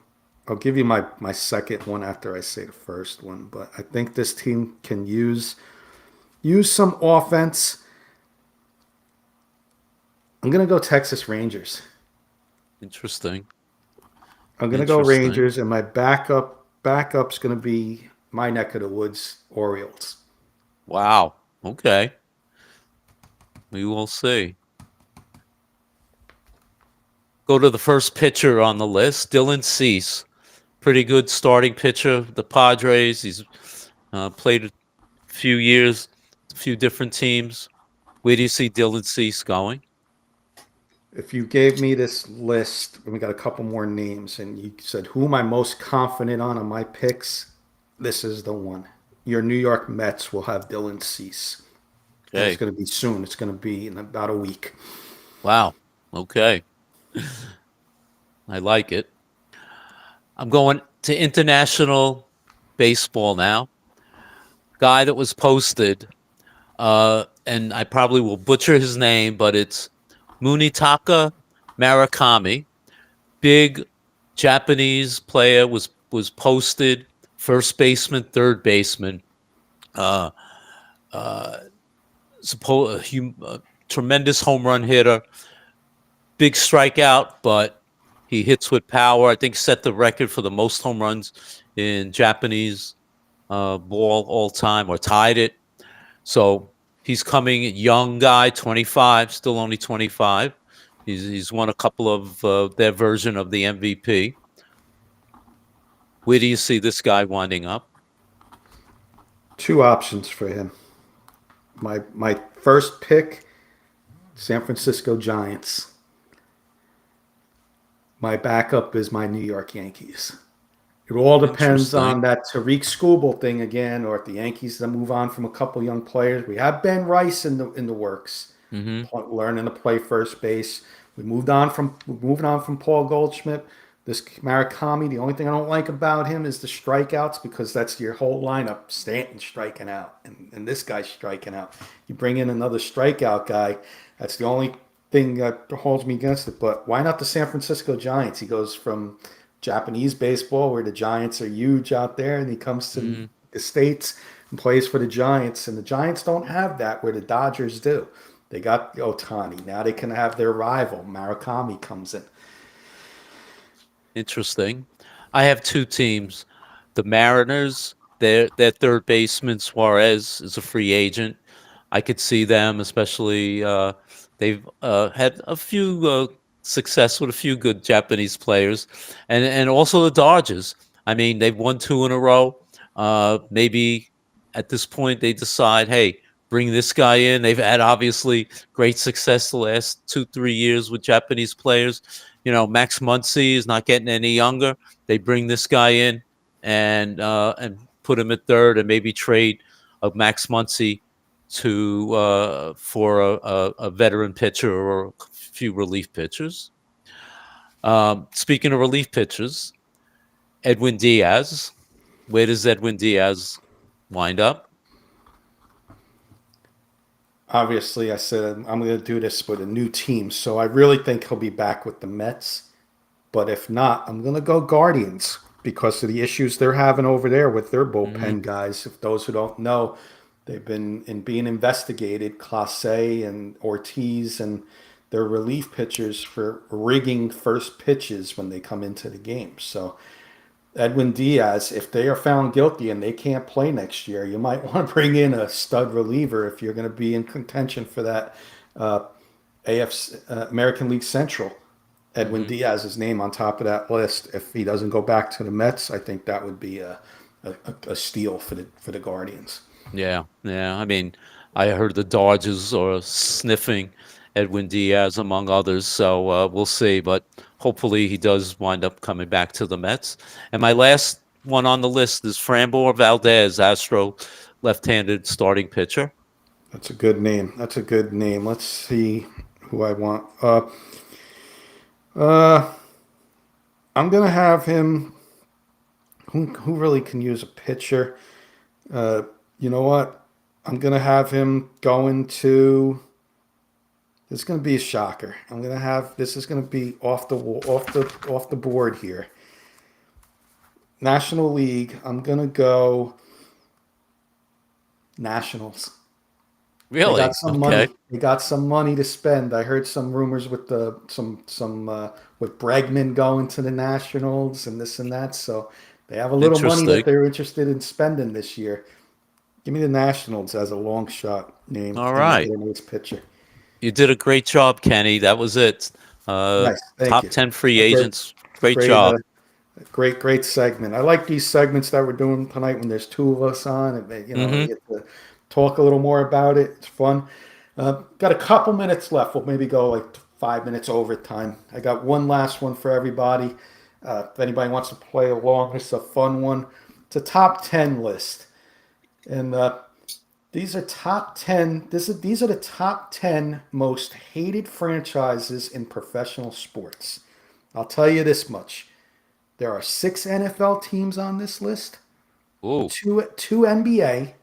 I'll give you my second one after I say the first one. But I think this team can use some offense. I'm gonna go Texas Rangers. Interesting. I'm gonna go Interesting. Rangers, and my backup's gonna be my neck of the woods, Orioles. Wow. Okay. We will see. Go to the first pitcher on the list, Dylan Cease. Pretty good starting pitcher. The Padres. He's played a few years, a few different teams. Where do you see Dylan Cease going? If you gave me this list, and we got a couple more names, and you said who am I most confident on my picks, this is the one. Your New York Mets will have Dylan Cease, and it's Okay. going to be soon. It's going to be in about a week. Wow. Okay. I like it. I'm going to international baseball now. Guy that was posted, and I probably will butcher his name, but it's Munitaka Murakami. Big Japanese player was posted. First baseman, third baseman. Uh, uh, a tremendous home run hitter. Big strikeout, but he hits with power. I think set the record for the most home runs in Japanese ball all time, or tied it. So he's coming young guy, 25, still only 25. He's won a couple of their version of the MVP. Where do you see this guy winding up? Two options for him. My first pick, San Francisco Giants. My backup is my New York Yankees. It all depends Interesting. on that Tariq Skubal thing again, or if the Yankees move on from a couple young players. We have Ben Rice in the works, Hmm. learning to play first base. We're moving on from Paul Goldschmidt. This Murakami, the only thing I don't like about him is the strikeouts because that's your whole lineup. Stanton striking out, and this guy's striking out. You bring in another strikeout guy. That's the only thing that holds me against it. But why not the San Francisco Giants? He goes from Japanese baseball, where the Giants are huge out there, and he comes to the States and plays for the Giants. And the Giants don't have that where the Dodgers do. They got Otani. Now they can have their rival. Murakami comes in. Interesting. I have two teams. The Mariners, their third baseman Suarez is a free agent. I could see them, especially they've had a few success with a few good Japanese players, and also the Dodgers. I mean, they've won two in a row. Maybe at this point they decide, hey, bring this guy in. They've had obviously great success the last 2-3 years with Japanese players. You know, Max Muncy is not getting any younger. They bring this guy in and put him at third, and maybe trade of Max Muncy to for a veteran pitcher or a few relief pitchers. Speaking of relief pitchers, Edwin Diaz. Where does Edwin Diaz wind up? Obviously, I said I'm going to do this with a new team, so I really think he'll be back with the Mets. But if not, I'm going to go Guardians because of the issues they're having over there with their bullpen guys. If those who don't know, they've been being investigated, Clase and Ortiz and their relief pitchers for rigging first pitches when they come into the game. So Edwin Diaz, if they are found guilty and they can't play next year, you might want to bring in a stud reliever if you're going to be in contention for that AFC American League Central. Edwin Diaz's name on top of that list. If he doesn't go back to the Mets, I think that would be a steal for the Guardians. Yeah. I mean, I heard the Dodgers are sniffing Edwin Diaz among others, so we'll see. But hopefully, he does wind up coming back to the Mets. And my last one on the list is Framber Valdez, Astro left-handed starting pitcher. That's a good name. Let's see who I want. I'm gonna have him. Who really can use a pitcher? You know what? I'm gonna have him going to. This is gonna be a shocker. This is gonna be off the board here. National League. I'm gonna go Nationals. Really? They got some money. They got some money to spend. I heard some rumors with with Bregman going to the Nationals and this and that. So they have a little money that they're interested in spending this year. Give me the Nationals as a long shot name. All right. Nice pitcher. You did a great job, Kenny. That was it. Nice. Thank Top you. 10 free agents. Great job. Great segment. I like these segments that we're doing tonight when there's two of us on. And we get to talk a little more about it. It's fun. Got a couple minutes left. We'll maybe go like 5 minutes overtime. I got one last one for everybody. If anybody wants to play along, it's a fun one. It's a top 10 list. And these are top 10. These are the top 10 most hated franchises in professional sports. I'll tell you this much. There are 6 NFL teams on this list. Ooh. Two NBA,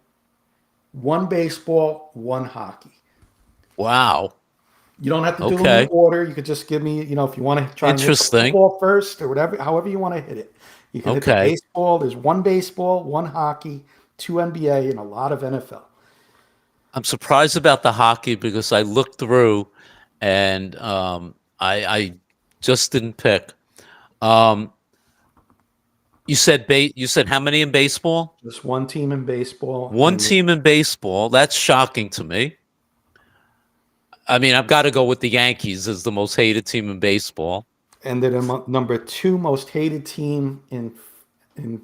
1 baseball, 1 hockey. Wow. You don't have to do them in order. You could just give me, if you want to try and hit football first or whatever, however you want to hit it. You can hit the baseball. There's 1 baseball, 1 hockey, 2 NBA, and a lot of NFL. I'm surprised about the hockey because I looked through and I just didn't pick. You said how many in baseball? Just 1 team in baseball. One team in baseball. That's shocking to me. I mean, I've got to go with the Yankees as the most hated team in baseball. And they're the number 2 most hated team in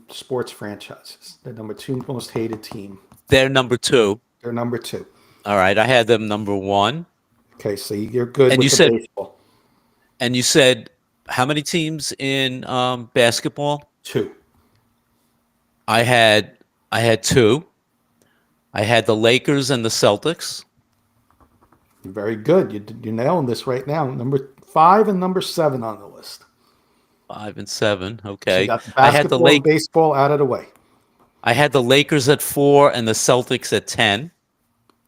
sports franchises. They're number 2 most hated team. They're number 2. They're number 2. All right, I had them number 1. Okay, so you're good and with the baseball. And you said how many teams in basketball? 2. I had 2. I had the Lakers and the Celtics. Very good. You're nailing this right now. Number 5 and number 7 on the list. 5 and 7. So you Okay. got the I had the basketball and Lake. baseball out of the way. I had the Lakers at 4 and the Celtics at 10.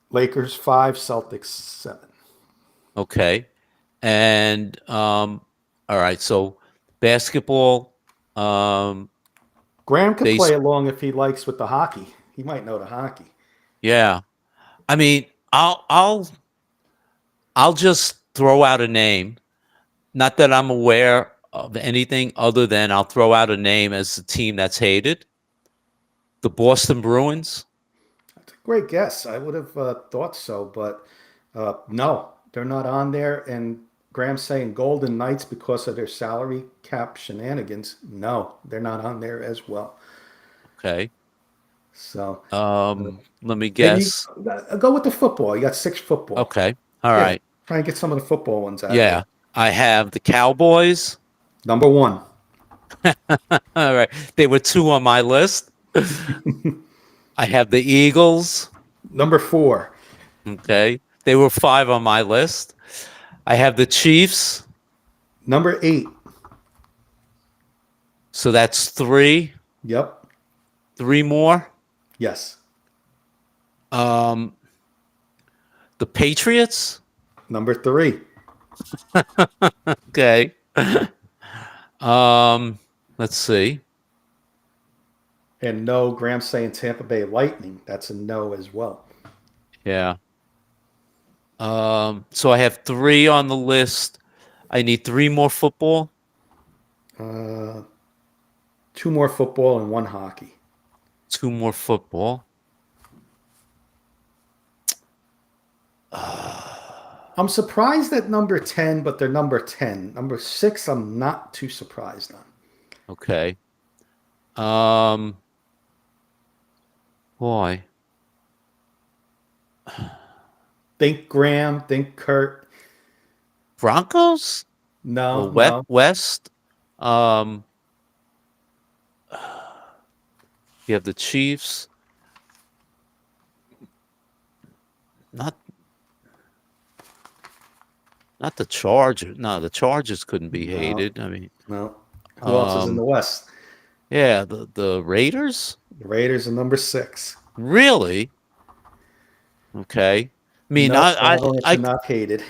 Lakers 5, Celtics 7. Okay. And all right. So basketball. Graham could Base- play along if he likes with the hockey. He might know the hockey. Yeah. I mean, I'll just throw out a name. Not that I'm aware of anything other than I'll throw out a name as a team that's hated. The Boston Bruins. That's a great guess. I would have thought so, but no, they're not on there. And Graham's saying Golden Knights because of their salary cap shenanigans. No, they're not on there as well. Okay. So Let me maybe guess. go with the football. You got 6 football. Okay. All Yeah, right. try and get some of the football ones out. Yeah. I have the Cowboys. Number 1. All right. They were 2 on my list. I have the Eagles. Number 4. Okay. They were 5 on my list. I have the Chiefs. Number 8. So that's 3. Yep. 3 more. Yes. The Patriots. Number 3. Okay. Let's see. And no, Graham's saying Tampa Bay Lightning. That's a no as well. Yeah. So I have 3 on the list. I need 3 more football. 2 more football and 1 hockey. 2 more football. I'm surprised at number 10, but they're number 10. Number 6, I'm not too surprised on. Okay. Boy. Think Graham, think Kurt. Broncos? No, Well, West. You have the Chiefs. Not the Chargers. No, the Chargers couldn't be No. hated. I mean, no. Who else is in the West? yeah, the Raiders? The Raiders are number 6. Really? Okay. I mean, No, I not hated.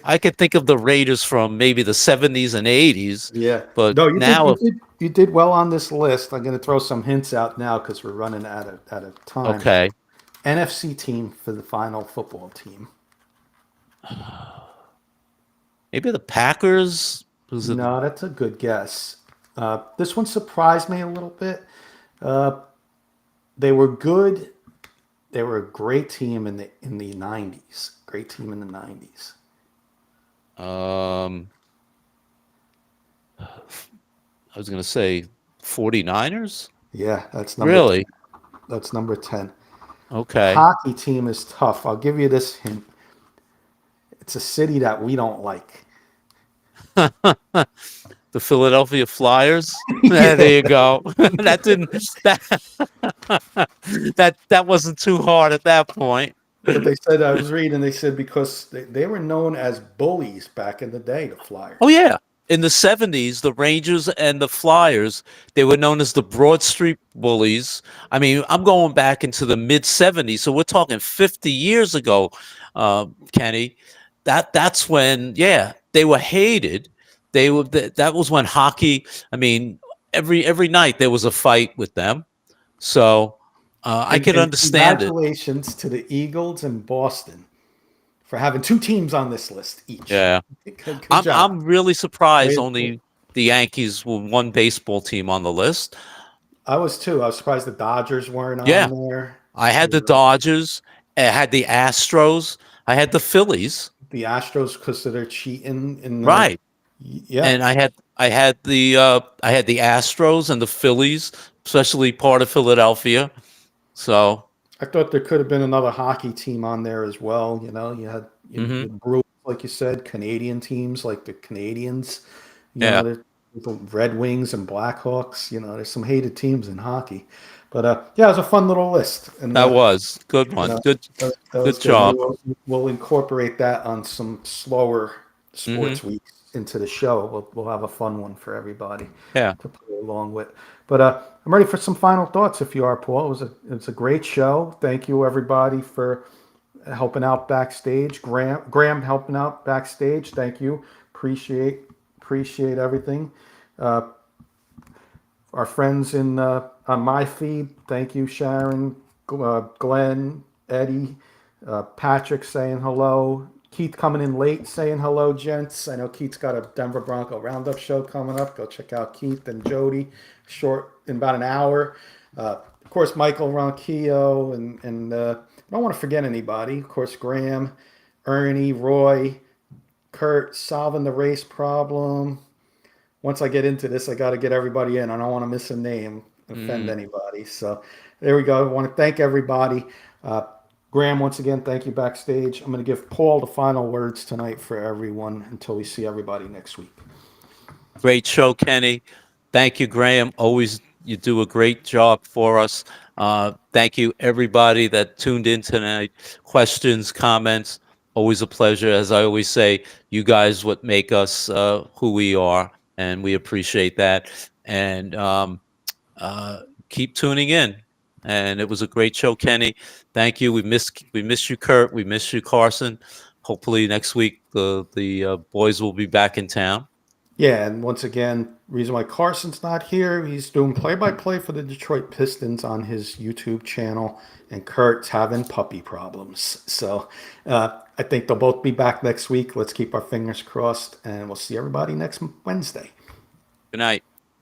I could think of the Raiders from maybe the 70s and 80s. Yeah, But no, now, you did well on this list. I'm going to throw some hints out now because we're running out of time. okay. NFC team for the final football team. Maybe the Packers. Was it, No, that's a good guess. This one surprised me a little bit. They were good. They were a great team in the 90s. Great team in the 90s. I was going to say 49ers? Yeah, that's number Really? 10. That's number 10. Okay. Hockey team is tough. I'll give you this hint. It's a city that we don't like. The Philadelphia Flyers. There you go. That didn't that wasn't too hard at that point. But they said, I was reading, they said because they were known as bullies back in the day, the Flyers. Oh yeah. In the 70s, the Rangers and the Flyers, they were known as the Broad Street Bullies. I mean, I'm going back into the mid 70s, so we're talking 50 years ago, Kenny. That's when, yeah, they were hated. That was when hockey. I mean, every night there was a fight with them. So I can understand it. Congratulations to the Eagles and Boston for having 2 teams on this list each. Yeah, Good job. I'm really surprised Very only the Yankees were one baseball team on the list. I was too. I was surprised the Dodgers weren't on Yeah. there. I had the Dodgers. I had the Astros. I had the Phillies. The Astros because of their cheating in the, Right. Yeah. And I had the Astros and the Phillies, especially part of Philadelphia. So I thought there could have been another hockey team on there as well. You know, you had the Bruins, like you said, Canadian teams like the Canadians. You Yeah. know, the Red Wings and Blackhawks. You know, there's some hated teams in hockey. But yeah, it was a fun little list. And that was good one. know, Good. that was Good job. We'll incorporate that on some slower sports weeks into the show. We'll have a fun one for everybody Yeah. to play along with. But I'm ready for some final thoughts. If you are, Paul, it was a great show. Thank you everybody for helping out backstage. Graham helping out backstage. Thank you. Appreciate everything. Our friends in on my feed. Thank you, Sharon, Glenn, Eddie, Patrick saying hello. Keith coming in late saying hello, gents. I know Keith's got a Denver Bronco Roundup show coming up. Go check out Keith and Jody short in about an hour. Of course, Michael Ronquillo and I don't want to forget anybody. Of course, Graham, Ernie, Roy, Kurt, solving the race problem. Once I get into this, I got to get everybody in. I don't want to miss a name, offend anybody. So there we go. I want to thank everybody. Graham, once again, thank you backstage. I'm going to give Paul the final words tonight for everyone until we see everybody next week. Great show, Kenny. Thank you, Graham. Always, you do a great job for us. Thank you, everybody that tuned in tonight. Questions, comments, always a pleasure. As I always say, you guys what make us who we are, and we appreciate that. And keep tuning in. And it was a great show, Kenny. Thank you. We miss you, Kurt. We miss you, Carson. Hopefully next week the boys will be back in town. Yeah, and once again, reason why Carson's not here, he's doing play-by-play for the Detroit Pistons on his YouTube channel, and Kurt's having puppy problems. So I think they'll both be back next week. Let's keep our fingers crossed, and we'll see everybody next Wednesday. Good night.